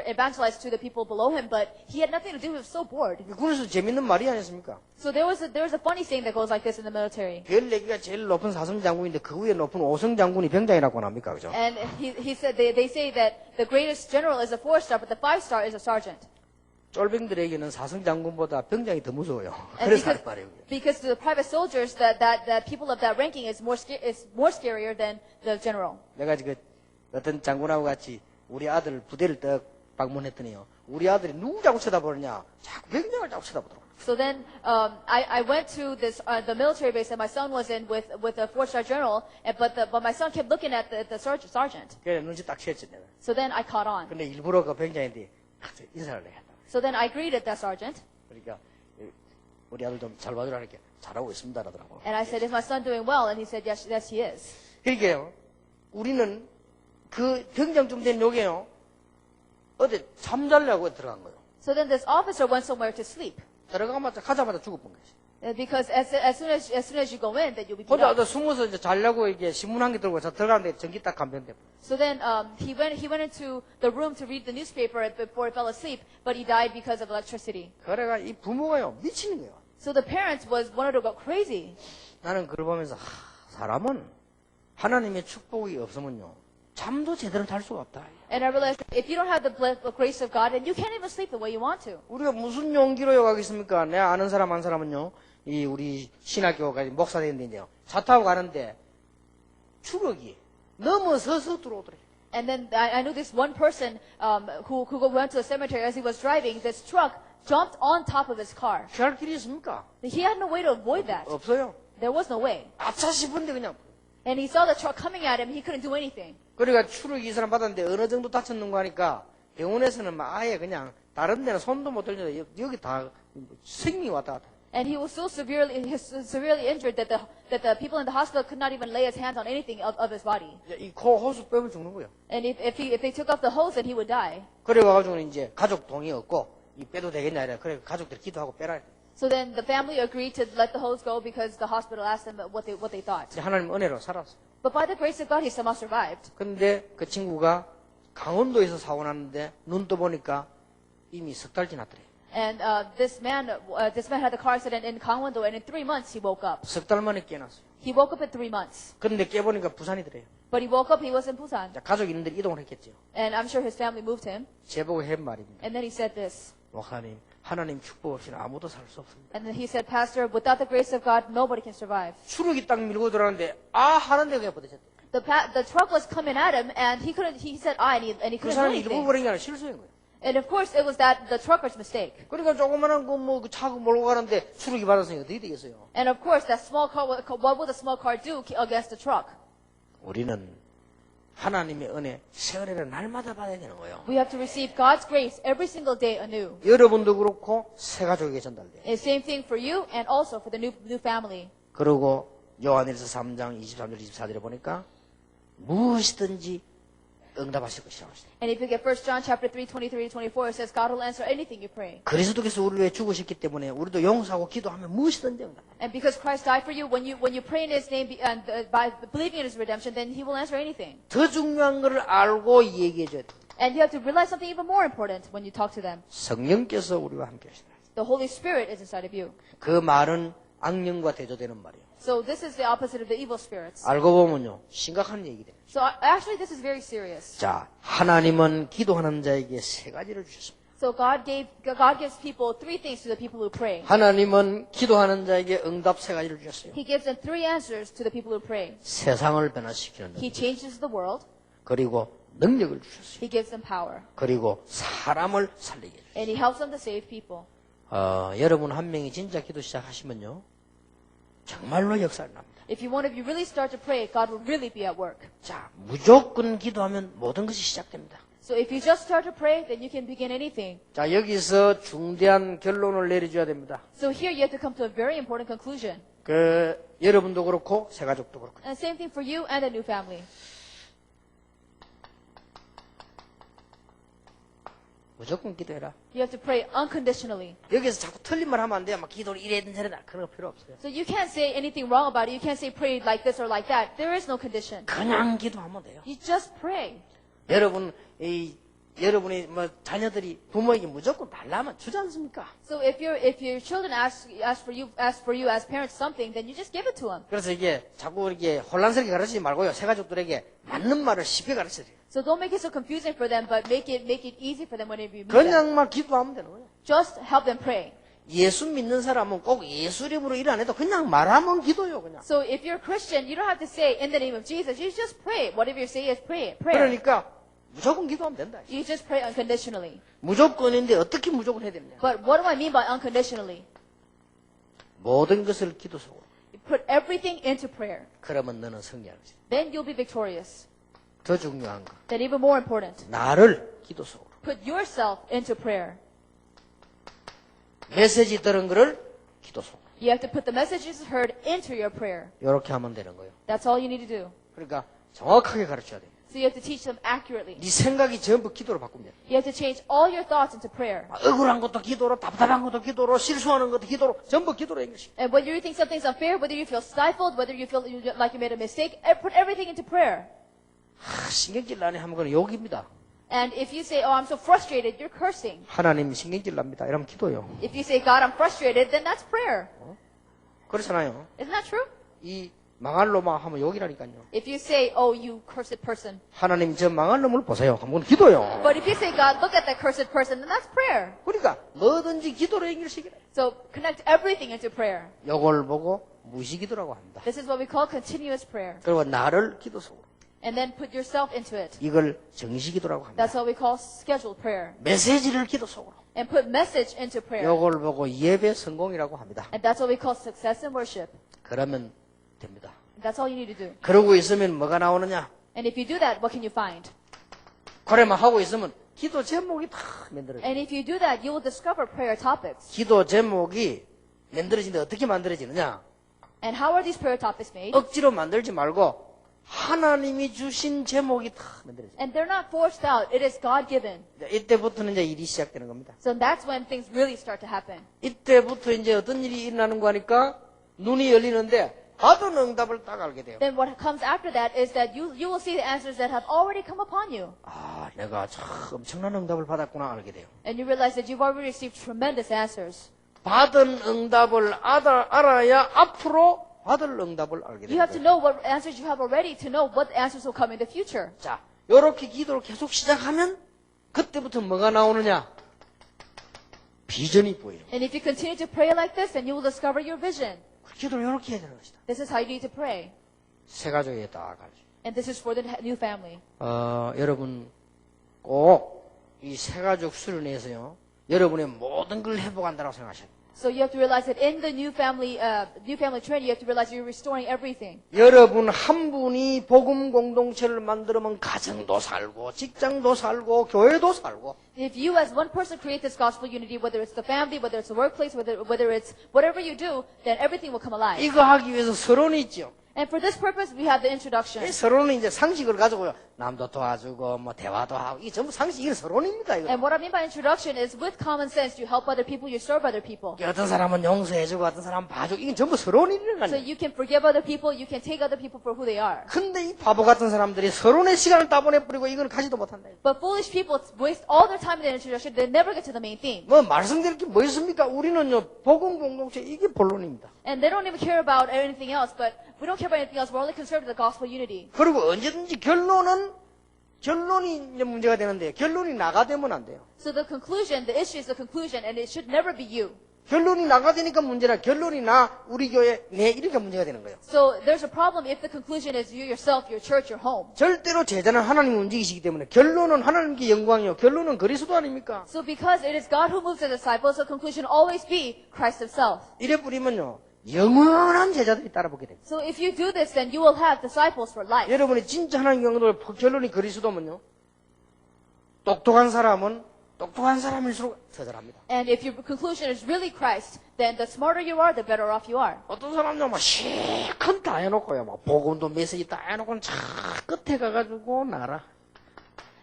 evangelize to the people below him, but he had nothing to do. He was so bored. 그래서 재밌는 말이 아니었습니까? So there was a funny saying that goes like this in the military. 별 얘기가 제일 높은 사성 장군인데 그 위에 높은 오성 장군이 병장이라고 합니까, 그죠? And he said they say that the greatest general is a 4-star, but the 5-star is a sergeant. 쫄병들에게는 사성 장군보다 병장이 더 무서워요. And 그래서 할 말이에요. because to the private soldiers, that people of that ranking is more scarier than the general. 내가 지금 어떤 장군하고 같이 우리 아들 부대를 딱 방문했더니요. 우리 아들이 누구 자꾸 쳐다보느냐? 자꾸 병장을 자꾸 쳐다보더라고요. So then I went to the military base that my son was in with a 4-star general, but my son kept looking at the sergeant. 그래 눈치 딱 챘지 내가. So then I caught on. 근데 일부러 그 병장한테 인사를 해. So then I greeted that sergeant, 그러니까 우리 아들 좀 잘 봐주라니까 잘하고 있습니다라더라고. and I said, "Is my son doing well?" And he said, "Yes, he is." 그러니까요. 우리는 그 병장쯤 된 요게요. 어디 잠자려고 들어간 거예요. So then this officer went somewhere to sleep. 가자마자 죽어본 거지. Because as soon as you go in, then you'll be beat 혼자 up. 숨어서 이제 자려고 이게 신문 한 개 들고 들어가는데 전기 딱 감전돼. So then he went into the room to read the newspaper before he fell asleep, but he died because of electricity. 그래가 이 부모가요 미치는 거예요. So the parents wanted to go crazy. 나는 그걸 보면서 사람은 하나님의 축복이 없으면요 잠도 제대로 잘 수가 없다. And I realized if you don't have the grace of God, then you can't even sleep the way you want to. 우리가 무슨 용기로 여가겠습니까? 내가 아는 사람 한 사람은요 이 우리 신학교가 목사 되는데요 차 타고 가는데 추럭이 넘어서서 들어오더래. And then I knew this one person who went to the cemetery as he was driving. This truck jumped on top of his car. 피할 길이 있습니까? He had no way to avoid that. 없어요. There was no way. 아차 싶은데 그냥. And he saw the truck coming at him. He couldn't do anything. 그러니까 추럭이 이 사람 받았는데 어느 정도 다쳤는가 하니까 병원에서는 막 아예 그냥 다른 데는 손도 못 들는데 여기 다 생이 왔다 갔다. And he was so severely injured that the people in the hospital could not even lay his hands on anything of his body. 이 코 호수 빼면 죽는 거예요. And if they took off the hose, then he would die. 그래 와가지고는 이제 가족 동의 없고 이 빼도 되겠냐 이래. 그래 가족들 기도하고 빼라. So then the family agreed to let the hose go because the hospital asked them what they thought. 이제 하나님 은혜로 살았어. But by the grace of God, he somehow survived. 근데 그 친구가 강원도에서 사고 났는데 눈 떠보니까 이미 석 달 지났더래. And this man had a car accident in Gangwon-do, and in 3 months he woke up. 석 달 만에 깨어났어요. He woke up in 3 months. 근데 깨보니까 부산이더래요. But he woke up, he was in Busan. 자, 가족 있는 데 이동을 했겠죠. And I'm sure his family moved him. 제보고 한 말입니다. And then he said this. 목사님, 하나님 축복 없이는 아무도 살 수 없습니다. And then he said, Pastor, without the grace of God, nobody can survive. 추럭이 딱 밀고 들어가는데 하는데 그냥 부딪혔대. The truck was coming at him, and he said, and he 그 couldn't do 사람이 일부러 anything. 버린 게 아니라 실수인 거예요. And of course, it was the trucker's mistake. 그러니까 조그만한 그 차고 몰고 가는데 추럭이 받았으니까 어떻게 되겠어요? And of course, that small car, what would the small car do against the truck? 우리는 하나님의 은혜, 새 은혜를 날마다 받아야 되는 거예요. We have to receive God's grace every single day anew. 여러분도 그렇고 새 가족에게 전달돼요. And same thing for you and also for the new family. 그리고 요한일서 3장 23절 24절에 보니까 무엇이든지 응답하실 것이라고 하시죠. And if you get 1 John chapter 3, 23 to 24, it says God will answer anything you pray. 그리스도께서 우리를 위해 죽으셨기 때문에 우리도 용서하고 기도하면 무엇이든지 응답. And because Christ died for you, when you pray in His name and by believing in His redemption, then He will answer anything. 더 중요한 것을 알고 얘기해 줘야 돼. And you have to realize something even more important when you talk to them. 성령께서 우리와 함께 하시다. The Holy Spirit is inside of you. 그 말은 악령과 대조되는 말이에요. So this is the opposite of the evil spirits. 알고 보면요 심각한 얘기돼요. So actually, this is very serious. 자, 하나님은 기도하는 자에게 세 가지를 주셨습니다. So God gives people 3 things to the people who pray. 하나님은 기도하는 자에게 응답 세 가지를 주셨어요. He gives them 3 answers to the people who pray. 세상을 변화시키는 He 능력, changes the world. 그리고 능력을 주셨어요. He gives them power. 그리고 사람을 살리게 해주셨어요. And He helps them to save people. 여러분 한 명이 진짜 기도 시작하시면요. 정말로 역사를 납니다. If you want to really start to pray, God will really be at work. 자, 무조건 기도하면 모든 것이 시작됩니다. So if you just start to pray, then you can begin anything. 자, 여기서 중대한 결론을 내려줘야 됩니다. So here you have to come to a very important conclusion. 여러분도 그렇고, 새 가족도 그렇고. And same thing for you and a new family. 무조건 기도해라. You have to pray unconditionally. 여기서 자꾸 틀린 말 하면 안 돼요. 막 기도를 이래든 저래든 그런 거 필요 없어요. So you can't say anything wrong about it. You can't say pray like this or like that. There is no condition. 그냥 기도하면 돼요. You just pray. 여러분이 뭐 자녀들이 부모에게 무조건 달라면 주지 않습니까? So if your children ask for you as parents something, then you just give it to them. 그래서 이게 자꾸 이렇게 혼란스럽게 가르치지 말고요. 새 가족들에게 맞는 말을 쉽게 가르쳐야 돼요. So don't make it so confusing for them, but make it easy for them whenever you meet them. 그냥 막 기도하면 되는 거예요. Just help them pray. 예수 믿는 사람은 꼭 예수 이름으로 일 안 해도 그냥 말하면 기도요, 그냥. So if you're a Christian, you don't have to say in the name of Jesus. You just pray. Whatever you say is pray. Prayer. 그러니까 무조건 기도하면 된다. You just pray unconditionally. 무조건인데 어떻게 무조건 해야 되느냐? But what do I mean by unconditionally? 모든 것을 기도 속으로. You put everything into prayer. 그러면 너는 승리하는 거지. Then you'll be victorious. 더 중요한 거. Then even more important, 나를 기도 속으로. put yourself into prayer. 메시지 들은 거를 기도 속으로. You have to put the messages heard into your prayer. 이렇게 하면 되는 거예요. That's all you need to do. 그러니까 정확하게 가르쳐야 돼요. So you have to teach them accurately. 네 생각이 전부 기도로 바꾸면 돼요. You have to change all your thoughts into prayer. 억울한 것도 기도로, 답답한 것도 기도로, 실수하는 것도 기도로, 전부 기도로 연결시켜. And whether you think something's unfair, whether you feel stifled, whether you feel like you made a mistake, put everything into prayer. 신경질 나네 하면 그건 욕입니다. And if you say, oh, I'm so frustrated, you're cursing. 하나님 신경질 납니다. 이러면 기도요. If you say, God, I'm frustrated, then that's prayer. 그렇잖아요. Isn't that true? 이 망할 놈아 하면 욕이라니까요. If you say, oh, you cursed person. 하나님 저 망할 놈을 보세요. 그건 기도요. But if you say, God, look at that cursed person, then that's prayer. 그러니까 뭐든지 기도로 연결시키라. So connect everything into prayer. 요걸 보고 무시기도라고 합니다. This is what we call continuous prayer. 그리고 나를 기도 속으로. And then put yourself into it. 이걸 정시기도라고 합니다. That's what we call scheduled prayer. 메시지를 기도 속으로. And put message into prayer. 요걸 보고 예배 성공이라고 합니다. And that's what we call success in worship. 그러면 됩니다. That's all you need to do. 그러고 있으면 뭐가 나오느냐? And if you do that, what can you find? 그래만 하고 있으면 기도 제목이 다 만들어져요. And if you do that, you will discover prayer topics. 기도 제목이 만들어지는데 어떻게 만들어지느냐? And how are these prayer topics made? 억지로 만들지 말고 하나님이 주신 제목이 다 만들어져요. And they're not forced out. It is God-given. 이때부터는 이제 일이 시작되는 겁니다. So that's when things really start to happen. 이때부터 이제 어떤 일이 일어나는 거 하니까 눈이 열리는데 받은 응답을 딱 알게 돼요. Then what comes after that is that you will see the answers that have already come upon you. 아, 내가 참 엄청난 응답을 받았구나 알게 돼요. And you realize that you've already received tremendous answers. 받은 응답을 알아야 앞으로 받을 응답을 알게 You have to 됩니다. know what answers you have already to know what answers will come in the future. 자, 요렇게 기도를 계속 시작하면 그때부터 뭐가 나오느냐? 비전이 보여요. And if you continue to pray like this, then you will discover your vision. 기도를 요렇게 해야 되는 것이다. This is how you need to pray. 새 가족에 딱 가르쳐. And this is for the new family. 여러분 꼭 이 새 가족 수련회에서요. 여러분의 모든 걸 회복한다고 생각하셔야 돼요. So you have to realize that in the new family training, you have to realize you're restoring everything. 여러분 한 분이 복음 공동체를 만들면 가정도 살고 직장도 살고 교회도 살고 If you as one person create this gospel unity, whether it's the family, whether it's the workplace, whether it's whatever you do, then everything will come alive. 이거 하기 위해서 서론이 있죠. And for this purpose, we have the introduction. 이 서론은 이제 상식을 가지고요. 남도 도와주고 뭐 대화도 하고 이게 전부 상식, 이게 서론입니다. 이거. And what I mean by introduction is with common sense, you help other people, you serve other people. 어떤 사람은 용서해주고 어떤 사람은 봐주고 이게 전부 서론이라는 So 거예요. you can forgive other people, you can take other people for who they are. 근데 이 바보 같은 사람들이 서론의 시간을 따보내버리고 이건 가지도 못한다. But foolish people waste all their time in the introduction, they never get to the main theme. 뭐 말씀드릴 게 뭐 있습니까? 우리는요 복음 공동체 이게 본론입니다. And they don't even care about anything else, but we don't care about anything else, we're only concerned with the gospel unity. 그리고 언제든지 결론이 이제 문제가 되는데 결론이 나가 되면 안 돼요. So the issue is the conclusion, and it should never be you. 결론이 나가 되니까 문제나 결론이 나 우리 교회 내 이렇게 문제가 되는 거예요. So there's a problem if the conclusion is you yourself, your church, your home. 절대로 제자는 하나님이 움직이시기 때문에 결론은 하나님께 영광이요. 결론은 그리스도 아닙니까? So because it is God who moves the disciples, the conclusion will always be Christ himself. 이래 뿌리면요. 영원한 제자들이 따라보게 됩니다. So if you do this, then you will have disciples for life. 여러분이 진짜 하나님 영광을 결론이 그리스도면요. 똑똑한 사람은 똑똑한 사람일수록 더 잘합니다. And if your conclusion is really Christ, then the smarter you are, the better off you are. 어떤 사람들은 막 실컷 다 해놓고요. 막 복음도 메시지 다 해놓고는 차 끝에 가가지고 나라.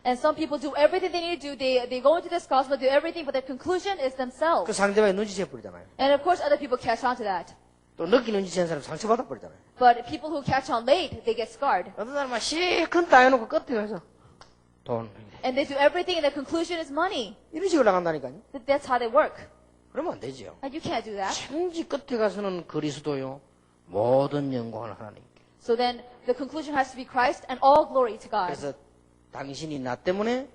And some people do everything they need to do. They go into this gospel, do everything, but their conclusion is 그 themselves. 상대방이 눈치채 버리잖아요. And of course, other people catch on to that. 또 늦게 눈치채는 사람 상처받아 버리잖아요. But people who catch on late, they get scarred. 어떤 사람은 막 실컷 다 해놓고 끝에 가서 돈 And they do everything, and the conclusion is money. 이런 식으로 나간다니까요. That's how they work. 그러면 안 되지요. And you can't do that. 천지 끝에 가서는 그리스도요. 모든 영광을 하나님께. So then, the conclusion has to be Christ, and all glory to God. 그래서 당신이 나 때문에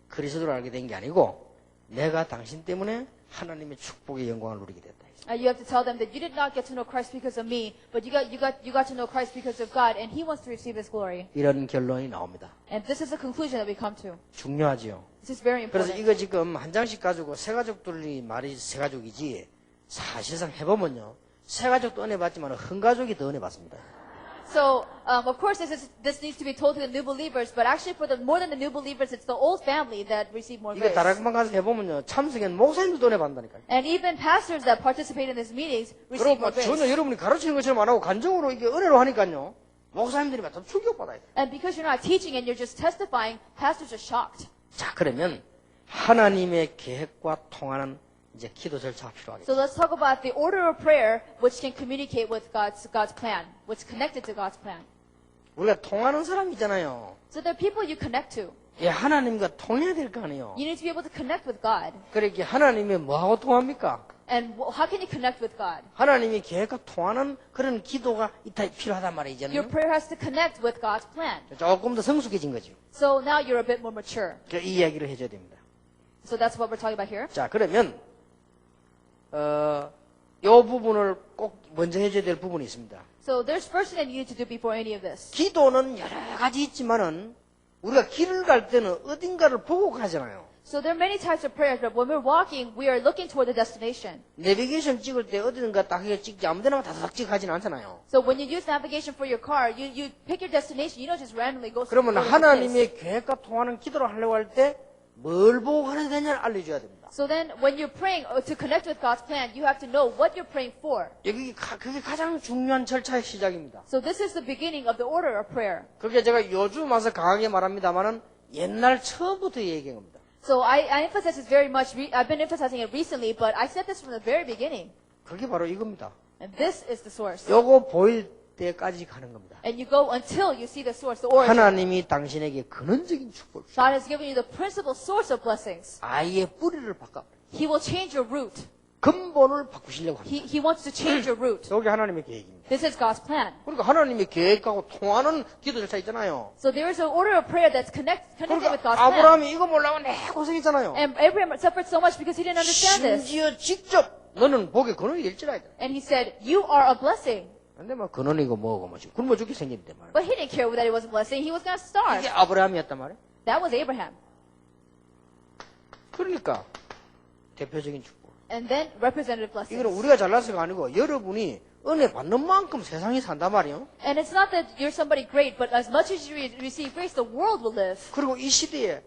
그리스도를 알게 된 게 아니고 내가 당신 때문에 하나님의 축복의 영광을 누리게 됐다. You have to tell them that you did not get to know Christ because of me, but you got to know Christ because of God, and He wants to receive His glory. 이런 결론이 나옵니다. And this is the conclusion that we come to. 중요하지요. This is very 그래서 important. 이거 지금 한 장씩 가지고 세 가족들이 말이 세 가족이지 사실상 해보면요. 세 가족도 은혜 받지만 한 가족이 더 은혜 받습니다. So, of course, this needs to be told to the new believers, but actually, for more than the new believers, it's the old family that receive more 이거 grace. 다락방 가서 해보면요. 참석한 목사님들도 은혜 받는다니까요. And even pastors that participate in these meetings receive 그리고 more grace. 전혀 여러분이 가르치는 것처럼 안 하고 간정으로 이게 은혜로 하니까요. 목사님들이 막 더 충격받아요. And because you're not teaching and you're just testifying, pastors are shocked. 자, 그러면 하나님의 계획과 통하는 이제 기도 절차가 필요하겠죠. So let's talk about the order of prayer, which can communicate with God's plan, what's connected to God's plan. 우리가 통하는 사람이잖아요. So there are people you connect to. 예, 하나님과 통해야 될 거 아니에요. You need to be able to connect with God. 그러니까 하나님이 뭐하고 통합니까? And how can you connect with God? 하나님이 계획과 통하는 그런 기도가 필요하단 말이죠. Your prayer has to connect with God's plan. 조금 더 성숙해진 거죠. So now you're a bit more mature. 이 이야기를 해줘야 됩니다. So that's what we're talking about here. 자, 그러면 요 부분을 꼭 먼저 해줘야 될 부분이 있습니다. So there's first thing that you need to do before any of this. 기도는 여러 가지 있지만은 우리가 길을 갈 때는 어딘가를 보고 가잖아요. So there are many types of prayers, but when we're walking, we are looking toward the destination. 내비게이션 찍을 때 어딘가 딱 찍지 아무데나 다닥 찍하지는 않잖아요. So when you use navigation for your car, you pick your destination. You don't just randomly go. 그러면 to the place. 하나님의 계획과 통하는 기도를 하려고 할 때 뭘 보고 가야 되냐를 알려줘야 됩니다. So then, when you're praying to connect with God's plan, you have to know what you're praying for. 그게 가장 중요한 절차의 시작입니다. So this is the beginning of the order of prayer. 그게 제가 요즘 와서 강하게 말합니다만은 옛날 처음부터 얘기한 겁니다. So I emphasize this very much. I've been emphasizing it recently, but I said this from the very beginning. 그게 바로 이겁니다. And this is the source. 요거 보일 때까지 가는 겁니다. And you go until you see the source, the origin. 하나님이 당신에게 근원적인 축복을 주십니다. God has given you the principal source of blessings. 아예 뿌리를 바꿔 He will change your root. 근본을 바꾸시려고 합니다. He wants to change your root. 여기 하나님의 계획입니다. This is God's plan. 그러니까 하나님의 계획하고 통하는 기도 절차 있잖아요. So there is an order of prayer that's connected with 그러니까 God's plan. 아브라함이 이거 몰라고 내 고생했잖아요. And Abraham suffered so much because he didn't understand this. 심지어 직접 너는 복의 근원이 될지라. And he said, you are a blessing. 근데 막 근원이고 뭐고 뭐 굶어 죽게 생긴데 말이야. But he didn't care that it was a blessing. He was going to starve. 이게 아브라함이었단 말이야. That was Abraham. 그러니까 대표적인 축복. And then representative blessings. 이거는 우리가 잘나서가 아니고 여러분이 은혜 받는 만큼 세상이 산단 말이에요. And it's not that you're somebody great, but as much as you receive grace, the world will live. 그리고 이 시대에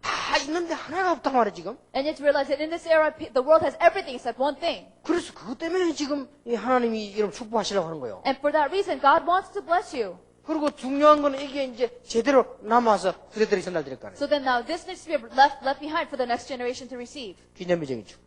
다 있는데 하나가 없단 말이야 지금. And you have to realize that in this era, the world has everything except one thing. 그래서 그것 때문에 지금 이 하나님이 이런 축복하시려고 하는 거예요. And for that reason, God wants to bless you. 그리고 중요한 거는 이게 이제 제대로 남아서 후대들이 전달될 거 아니에요. So then now this needs to be left behind for the next generation to receive. 기념비적인 축복.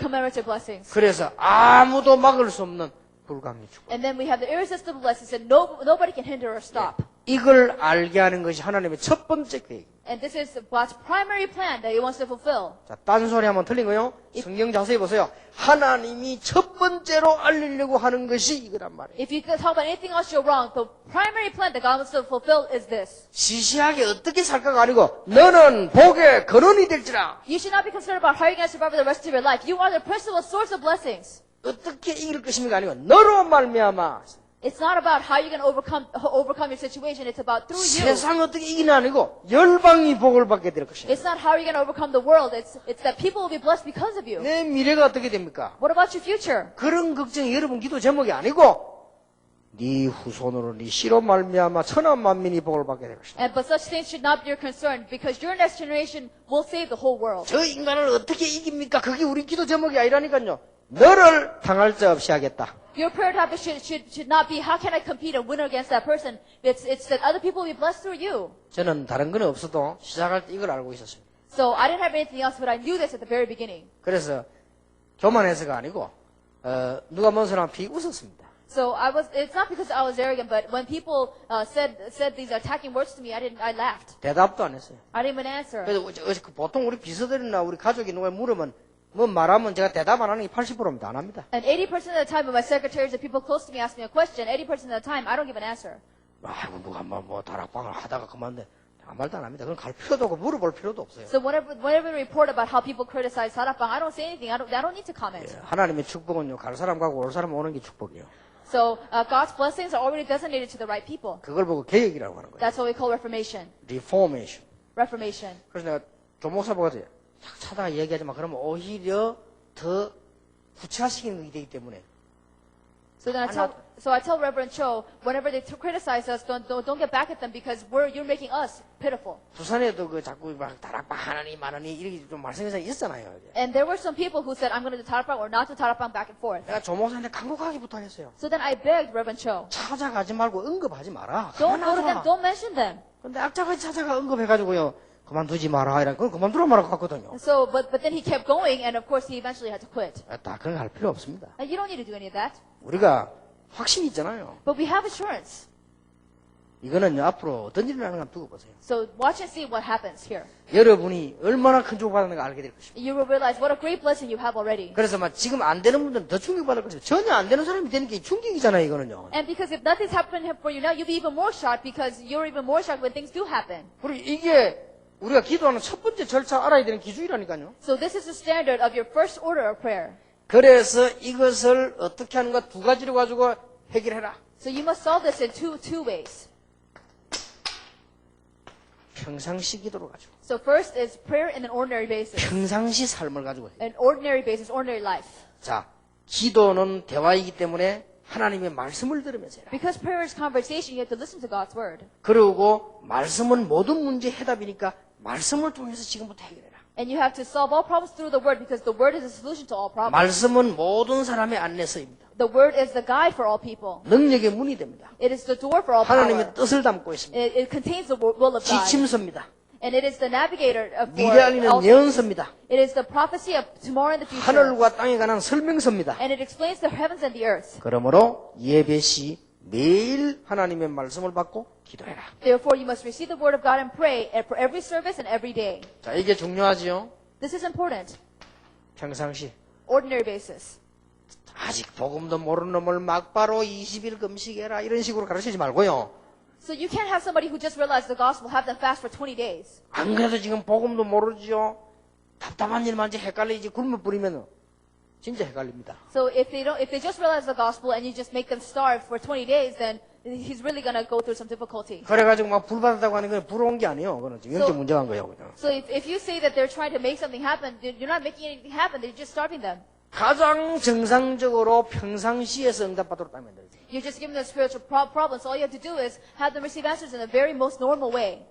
Commemorative blessings. 그래서 아무도 막을 수 없는 불가항의 축복. And then we have the irresistible blessings that nobody can hinder or stop. 이걸 알게 하는 것이 하나님의 첫 번째 계획입니다. And this is God's primary plan that He wants to fulfill. 자, 딴소리 하면 틀린 거요. 성경 자세히 보세요. 하나님이 첫 번째로 알리려고 하는 것이 이거란 말이에요. If you talk about anything else, you're wrong. The primary plan that God wants to fulfill is this. 시시하게 어떻게 살까가 아니고 너는 복의 근원이 될지라. You should not be concerned about how you're going to survive for the rest of your life. You are the principal source of blessings. 어떻게 이길 것입니까 아니고 너로 말미암아. It's not about how you're going to overcome your situation. It's about through you. 세상 어떻게 이기나 아니고 열방이 복을 받게 될 것이다. It's not how you're going to overcome the world. It's that people will be blessed because of you. 내 미래가 어떻게 됩니까? What about your future? 그런 걱정이 여러분 기도 제목이 아니고 네 후손으로 네 씨로 말미암아 천하 만민이 복을 받게 될 것이다. But such things should not be your concern because your next generation will save the whole world. 저 인간을 어떻게 이깁니까? 그게 우리 기도 제목이 아니라니까요. 너를 당할 자 없이 하겠다. Your prayer topic should not be how can I compete and win against that person. It's that other people will be blessed through you. 저는 다른 건 없어도 시작할 때 이걸 알고 있었어요. So I didn't have anything else, but I knew this at the very beginning. 그래서 교만해서가 아니고 누가 먼 사람 피 웃었습니다. So it's not because I was arrogant, but when people said these attacking words to me, I laughed. 대답도 안 했어요. I didn't even answer. 그래서 보통 우리 비서들이나 우리 가족이 누가 물으면 뭐 말하면 제가 대답 안 하는 게 80%입니다. 안 합니다. And 80% of the time, when my secretaries and people close to me ask me a question, 80% of the time, I don't give an answer. 아이고 누가 뭐 다락방을 하다가 그만데 아무 말도 안 합니다. 그건 갈 필요도 없고 물어볼 필요도 없어요. So whenever we report about how people criticize Sarapang, I don't say anything. I don't need to comment. 하나님의 축복은요. 갈 사람 가고 올 사람 오는 게 축복이에요. So God's blessings are already designated to the right people. 그걸 보고 개혁이라고 하는 거예요. That's what we call reformation. Reformation. Reformation. 그래서 내가 조목사 보고 차다가 얘기하지 마. 그러면 오히려 더 구체화시키는 것이 되기 때문에. So I tell Reverend Cho, whenever they criticize us, don't get back at them because you're making us pitiful. 부산에도 그 자꾸 막 다락방 하나니 마나니 이렇게 좀 말씀이 있었잖아요. And there were some people who said, I'm going to do Tarapang or not do Tarapang back and forth. 내가 조목사한테 강력하게 부탁했어요. So then I begged Reverend Cho, 찾아가지 말고 언급하지 마라. don't go to them, don't mention them. 근데 악자같이 찾아가 언급해가지고요. 그만두지 마라. 이라 그건 그만두라 말하고 갔거든요. So, but then he kept going, and of course he eventually had to quit. 다 그런 거 할 필요 없습니다. And you don't need to do any of that. 우리가 확신이 있잖아요. But we have assurance. 이거는요, 앞으로 어떤 일이 나는가 두고 보세요. So watch and see what happens here. 여러분이 얼마나 큰 축복받는가 알게 될 것입니다. You will realize what a great blessing you have already. 그래서 막 지금 안 되는 분들은 더 충격받을 것이고 전혀 안 되는 사람이 되는 게 충격이잖아요, 이거는요. And because if nothing's happening for you now, you'll be even more shocked because you're even more shocked when things do happen. 그리고 이게 우리가 기도하는 첫 번째 절차 알아야 되는 기준이라니까요. So this is the standard of your first order of prayer. 그래서 이것을 어떻게 하는가 두 가지로 가지고 해결해라. So you must solve this in two ways. 평상시 기도로 가지고. So first is prayer in an ordinary basis. 평상시 삶을 가지고 해요. An ordinary basis, ordinary life. 자, 기도는 대화이기 때문에 하나님의 말씀을 들으면서 해라. Because prayer is conversation, you have to listen to God's word. 그리고 말씀은 모든 문제 해답이니까 말씀을 통해서 지금부터 해결해라. And you have to solve all problems through the word because the word is the solution to all problems. 말씀은 모든 사람의 안내서입니다. The word is the guide for all people. 능력의 문이 됩니다. It is the door for all power. 하나님의 뜻을 담고 있습니다. It contains the will of God. 지침서입니다. And it is the navigator for 미래 알리는 all things. 예언서입니다. It is the prophecy of tomorrow and the future. 하늘과 땅에 관한 설명서입니다. And it explains the heavens and the earth. 그러므로 예배 시 매일 하나님의 말씀을 받고 기도해라. Therefore, you must receive the word of God and pray for every service and every day. 자, 이게 중요하지요. This is important. 평상시. Ordinary basis. 아직 복음도 모르는 놈을 막바로 20일 금식해라 이런 식으로 가르치지 말고요. So you can't have somebody who just realized the gospel, have them fast for 20 days. 안 그래도 지금 복음도 모르지요. 답답한 일만 이제 헷갈리지 굶어 뿌리면 진짜 헷갈립니다. So if they just realize the gospel and you just make them starve for 20 days, then he's really going to go through some difficulty. 그래가지고 막 불받았다고 하는 건 부러운 게 아니에요. 그건 지금 영적 문제가 한 거예요. 그냥. So if you say that they're trying to make something happen, you're not making anything happen, they're just starving them. 가장 정상적으로 평상시에서 응답받도록 따면 돼요. You're just giving them spiritual problems. All you have to do is have them receive answers in the very most normal way.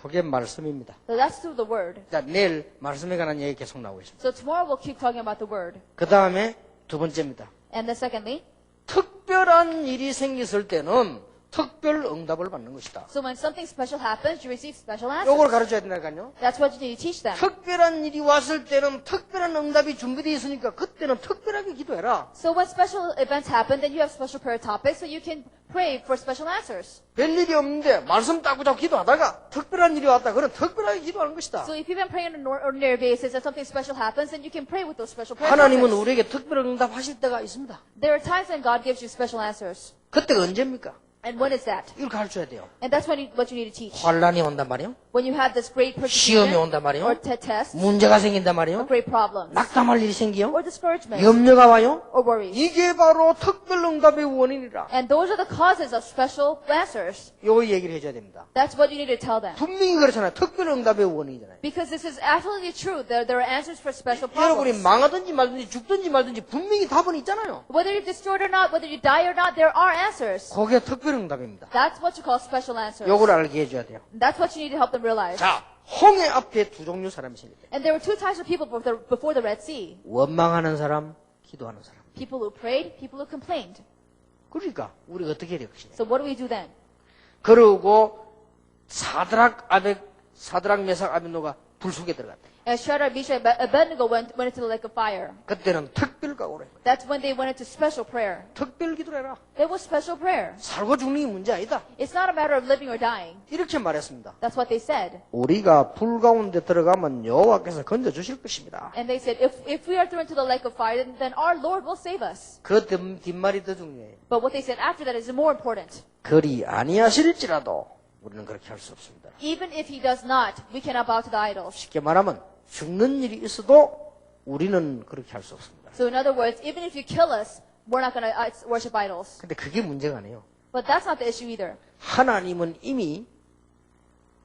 그게 말씀입니다. So that's through the word. 자, 내일 말씀에 관한 얘기 계속 나오고 있습니다. So tomorrow we'll keep talking about the word. 그 다음에 두 번째입니다. And then secondly, 특별한 일이 생겼을 때는 특별 응답을 받는 것이다. So when something special happens, you receive special answers. 요걸 가르쳐야 된다니까요. That's what you need to teach them. 특별한 일이 왔을 때는 특별한 응답이 준비되어 있으니까 그때는 특별하게 기도해라. So when special events happen, then you have special prayer topics, so you can pray for special answers. 별일이 없는데 말씀 따고 자고 기도하다가 특별한 일이 왔다. 그럼 특별하게 기도하는 것이다. So if you've been praying on an ordinary basis and something special happens, then you can pray with those special prayer 하나님은 topics. 우리에게 특별한 응답하실 때가 있습니다. There are times when God gives you special answers. 그때가 언제입니까? And when is that? 이걸 가르쳐야 돼요. And that's what you need to teach. 환란이 온단 말이에요. When you have this great 시험이 persecution 온단 말이에요. or test 문제가 생긴단 or 말이에요. great problems 낙담할 일이 생기요. or discouragement 염려가 와요. or worries. 이게 바로 특별 응답의 원인이라. And those are the causes of special answers. 요 얘기를 해줘야 됩니다. That's what you need to tell them. 분명히 그렇잖아요. 특별 응답의 원인이잖아요. Because this is absolutely true. There are answers for special 여러분이 problems. 망하든지 말든지 죽든지 말든지 분명히 답은 있잖아요. Whether you're destroyed or not, whether you die or not, there are answers. 그게 특별 응답입니다. That's what you call special answers. 요걸 알게 해줘야 돼요. That's what you need to help them realize. 자, 홍해 앞에 두 종류 사람이 생겼다. And there were two types of people before the Red Sea. 원망하는 사람, 기도하는 사람. People who prayed, people who complained. 그러니까 우리가 어떻게 해야 되겠냐. So what do we do then? 그러고 사드락 메삭 아벤노가 불 속에 들어갔다. And Shadrach, Meshach, and Abednego went into the lake of fire. 그때는 특별 각오를 했다. That's when they went into special prayer. 특별 기도를 해라. There was special prayer. 살고 죽는 게 문제 아니다. It's not a matter of living or dying. 이렇게 말했습니다. That's what they said. 우리가 불 가운데 들어가면 여호와께서 건져 주실 것입니다. And they said, if we are thrown into the lake of fire, then our Lord will save us. 그 뒷말이 더 중요해요. But what they said after that is more important. 그리 아니하실지라도 우리는 그렇게 할 수 없습니다. Even if he does not, we cannot bow to the idols. 쉽게 말하면 죽는 일이 있어도 우리는 그렇게 할 수 없습니다. So in other words, even if you kill us, we're not going to worship idols. 근데 그게 문제가 아니에요. But that's not the issue either. 하나님은 이미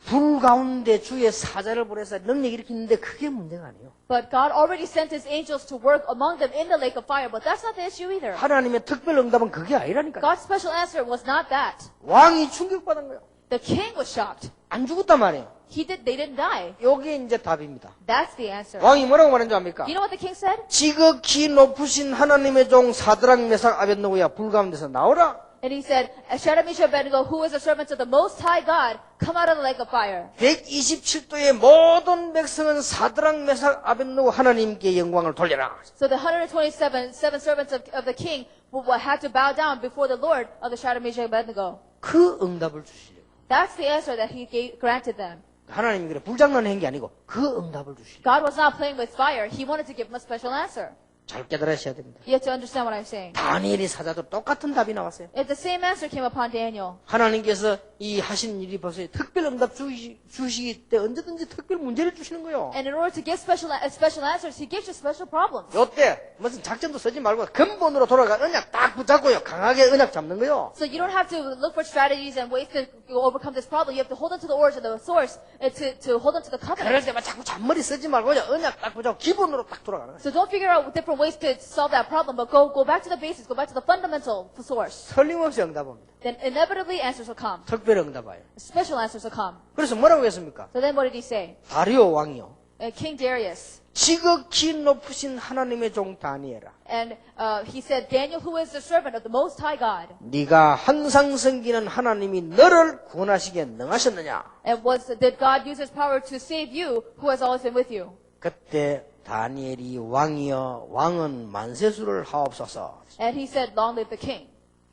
불 가운데 주의 사자를 보내서 능력 일으키는데 그게 문제가 아니에요. But God already sent his angels to work among them in the lake of fire. But that's not the issue either. 하나님의 특별 응답은 그게 아니라니까요. God's special answer was not that. 왕이 충격받은 거예요. The king was shocked. 안 죽었단 말이에요. They didn't die. 요게 이제 답입니다. That's the answer. 왕이 뭐라고 말했는지 압니까? You know what the king said? 지극히 높으신 하나님의 종 사드락 메삭 아벳노고야 불 가운데서 나오라. And he said, Shadrach, Meshach, and Abednego, who is a servant of the Most High God, come out of the lake of fire. 127도의 모든 백성은 사드락 메삭 아벳노고 하나님께 영광을 돌려라. So the 127 servants of the king had to bow down before the Lord of the Shadrach, Meshach, and Abednego. 그 응답을 주시려고. That's the answer that he granted them. 하나님이 그래 불장난을 한 게 아니고 그 응답을 주시려고. God was not playing with fire. He wanted to give them a special answer. 잘 깨달으셔야 됩니다. You have to understand what I'm saying. 다니엘이 사자도 똑같은 답이 나왔어요. If the same answer came upon Daniel. 하나님께서 이 하신 일이 벌써 특별 응답 주시기 때 언제든지 특별 문제를 주시는 거예요. And in order to give special answers, he gives you special problems. 요때 무슨 작전도 쓰지 말고 근본으로 돌아가 언약 딱 붙잡고요. 강하게 언약 잡는 거예요. So you don't have to look for strategies and ways to overcome this problem. You have to hold on to the origin, the source, to hold on to the 그럴 covenant. 때만 자꾸 잔머리 쓰지 말고요. 언약 딱 붙잡고 기본으로 딱 돌아가는 거예요. So don't figure out different ways to solve that problem, but go back to the basics, go back to the fundamental source. 틀림없이 응답합니다. Then inevitably answers will come. 특별 응답이에요. Special answers will come. 그래서 뭐라고 했습니까? So then what did he say? 다리오 왕이요. King Darius. 지극히 높으신 하나님의 종 다니엘아. And he said, Daniel, who is the servant of the Most High God. 네가 항상 섬기는 하나님이 너를 구원하시기에 능하셨느냐? And did God use his power to save you, who has always been with you? 그때 다니엘이 왕이여 왕은 만세수를 하옵소서. And he said, long live the king.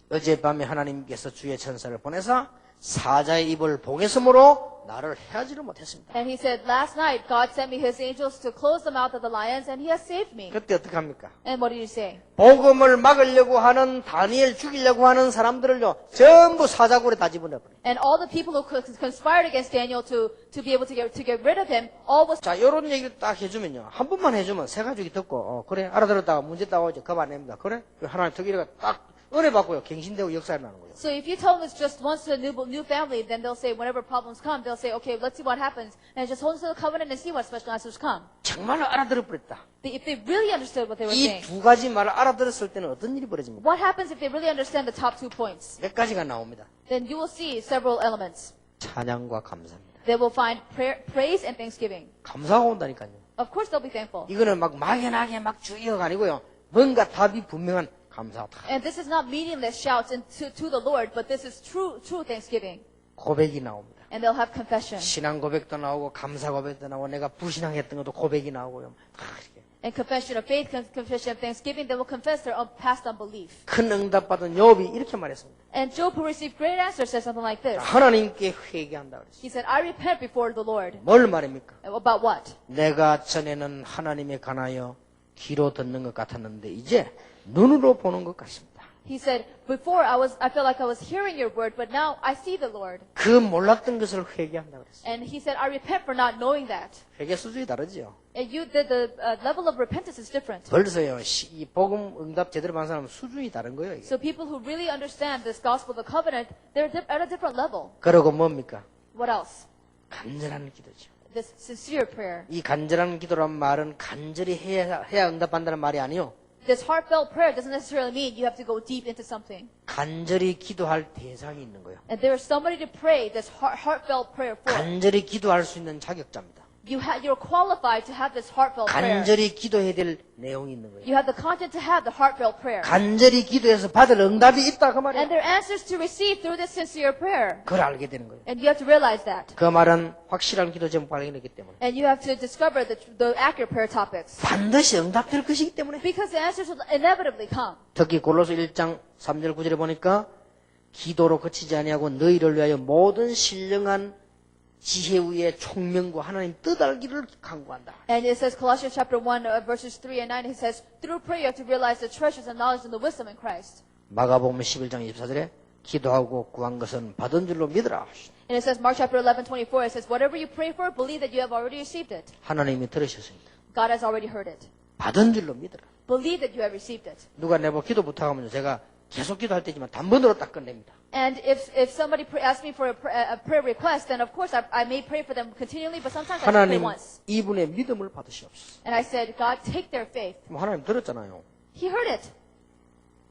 어젯밤에 하나님께서 주의 천사를 보내사 사자의 입을 봉했으므로 나를 해하지를 못했습니다. And he said, last night God sent me his angels to close the mouth of the lions, and he has saved me. 그때 어떻게 합니까? And what did he say? 복음을 막으려고 하는 다니엘 죽이려고 하는 사람들을요 전부 사자굴에 다 집어넣어버려요. And all the people who conspired against Daniel to be able to get rid of him, all was. 자, 요런 얘기를 딱 해주면요. 한 번만 해주면 새 가족이 듣고 그래 알아들었다가 문제 따오지 겁 안 냅니다. 그래? 하나님 특이가 딱 은혜 받고요. 갱신되고 역사에 나는 거예요. So if you tell them it's just once to a new family, then they'll say whenever problems come, they'll say, okay, let's see what happens, and just hold on to the covenant and see what special answers come. 정말로 알아들어버렸다. If they really understood what they were 이 saying. 두 가지 말을 알아들었을 때는 어떤 일이 벌어집니까? What happens if they really understand the top 2 points? 몇 가지가 나옵니다. Then you will see several elements. 찬양과 감사입니다. They will find praise and thanksgiving. 감사가 온다니까요. Of course they'll be thankful. 이거는 막 막연하게 막 주의어가 아니고요. 뭔가 답이 분명한 감사하다. And this is not meaningless shouts to the Lord, but this is true thanksgiving. 고백이 나옵니다. And they'll have confession. 신앙 고백도 나오고 감사 고백도 나오고 내가 불신앙했던 것도 고백이 나오고요. 이렇게. And confession of faith, confession of thanksgiving, they will confess their past unbelief. 큰 응답받은 욥이 이렇게 말했습니다. And Job, who received great answers, said something like this. 하나님께 회개한다 그랬어요. He said, I repent before the Lord. 뭘 말입니까? About what? 내가 전에는 하나님에 관하여 귀로 듣는 것 같았는데 이제 눈으로 보는 것 같습니다. He said, before I felt like I was hearing your word, but now I see the Lord. 그 몰랐던 것을 회개한다 그랬어요. And he said, I repent for not knowing that. 회개 수준이 다르죠. And the level of repentance is different. 벌써요. 이 복음 응답 제대로 받는 사람 수준이 다른 거예요. 이게. So people who really understand this gospel of the covenant, they're at a different level. 그러고 뭡니까? What else? 간절한 기도죠. This sincere prayer. 이 간절한 기도란 말은 간절히 해야 응답한다는 말이 아니요. This heartfelt prayer doesn't necessarily mean you have to go deep into something. 간절히 기도할 대상이 있는 거예요. And there is somebody to pray this heartfelt prayer for. 간절히 기도할 수 있는 자격자입니다. You're qualified to have this heartfelt prayer. 간절히 기도해야 될 내용이 있는 거예요. You have the content to have the heartfelt prayer. 간절히 기도해서 받을 응답이 있다 그 말이에요. And there are answers to receive through this sincere prayer. 그걸 알게 되는 거예요. And you have to realize that. 그 말은 확실한 기도 제목 발견했기 때문에 And you have to discover the accurate prayer topics. 반드시 응답될 것이기 때문에 Because the answers will inevitably come. 특히 골로새 1장 3절 9절에 보니까 기도로 그치지 아니하고 너희를 위하여 모든 신령한 지혜 위에 총명과 하나님 뜻 알기를 간구한다. And it says Colossians chapter 1 verses 3 and 9, it says, through prayer you have to realize the treasures and knowledge and the wisdom in Christ. 마가복음 11장 24절에 기도하고 구한 것은 받은 줄로 믿으라. And it says Mark chapter 11:24, it says, whatever you pray for, believe that you have already received it. 하나님이 들으셨습니다. God has already heard it. 받은 줄로 믿으라. Believe that you have received it. 누가 내보고 기도 부탁하면 제가 계속 기도할 때지만 단번으로 딱 끝냅니다. And if somebody asks me for a prayer request, then of course I may pray for them continually, but sometimes I just pray 하나님 once. 이분의 믿음을 받으시옵소서. And I said, God, take their faith. 그럼 하나님 들었잖아요. He heard it.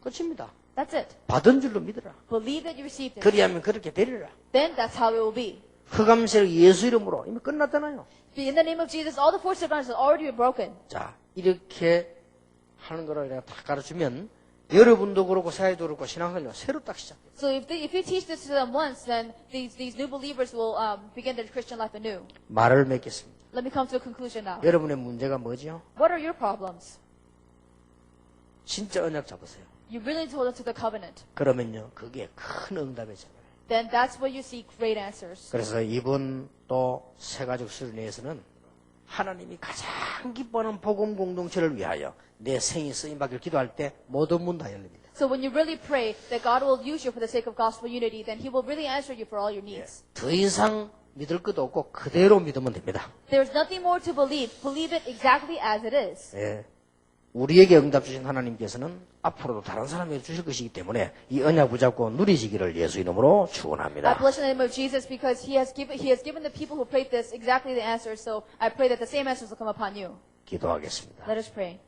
끝입니다. That's it. 받은 줄로 믿으라. Believe that you received it. 그리하면 그렇게 되리라. Then that's how it will be. 흑암세력 예수 이름으로 이미 끝났잖아요. In the name of Jesus, all the forces of darkness have already been broken. 자, 이렇게 하는 거를 내가 다 가르치면 여러분도 그렇고 사회도 그렇고 신앙생활 새로 딱 시작해요. So if you teach this to them once, then these new believers will begin their Christian life anew. 말을 맺겠습니다. Let me come to a conclusion now. 여러분의 문제가 뭐죠? What are your problems? 진짜 언약 잡으세요. You really hold on to the covenant. 그러면요, 그게 큰 응답의 자리예요. Then that's where you see great answers. 그래서 이번 또 새가족 수련회에서는 하나님이 가장 기뻐하는 복음 공동체를 위하여 내 생이 쓰임받기를 기도할 때 모든 문 다 열립니다. So when you really pray that God will use you for the sake of gospel unity, then He will really answer you for all your needs. 더 이상 믿을 것도 없고 그대로 믿으면 됩니다. There's nothing more to believe. Believe it exactly as it is. 예. 우리에게 응답 주신 하나님께서는 앞으로도 다른 사람에게 주실 것이기 때문에 이 언약 붙잡고 누리시기를 예수 이름으로 I 축원합니다. bless the name of Jesus because He has given the people who prayed this exactly the answer. So I pray that the same answers will come upon you. 기도하겠습니다. Let us pray.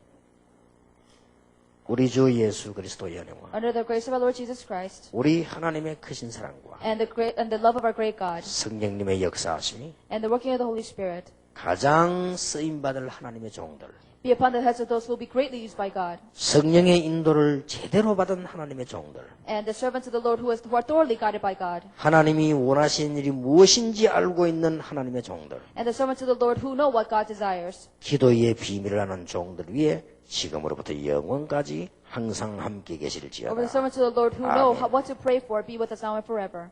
우리 주 예수 그리스도의 은혜와 Under the grace of our Lord Jesus Christ 우리 하나님의 크신 사랑과 and the love of our great God 성령님의 역사하심이 and the working of the Holy Spirit 가장 쓰임받을 하나님의 종들, be upon the heads of those who will be greatly used by God 성령의 인도를 제대로 받은 하나님의 종들, and the servants of the Lord who are thoroughly guided by God 하나님이 원하시는 일이 무엇인지 알고 있는 하나님의 종들, and the servants of the Lord who know what God desires. 기도의 비밀을 아는 종들 위에 지금으로부터 영원까지 항상 함께 Over the 계실지어다. servants of the Lord who know Amen. what to pray for, be with us now and forever.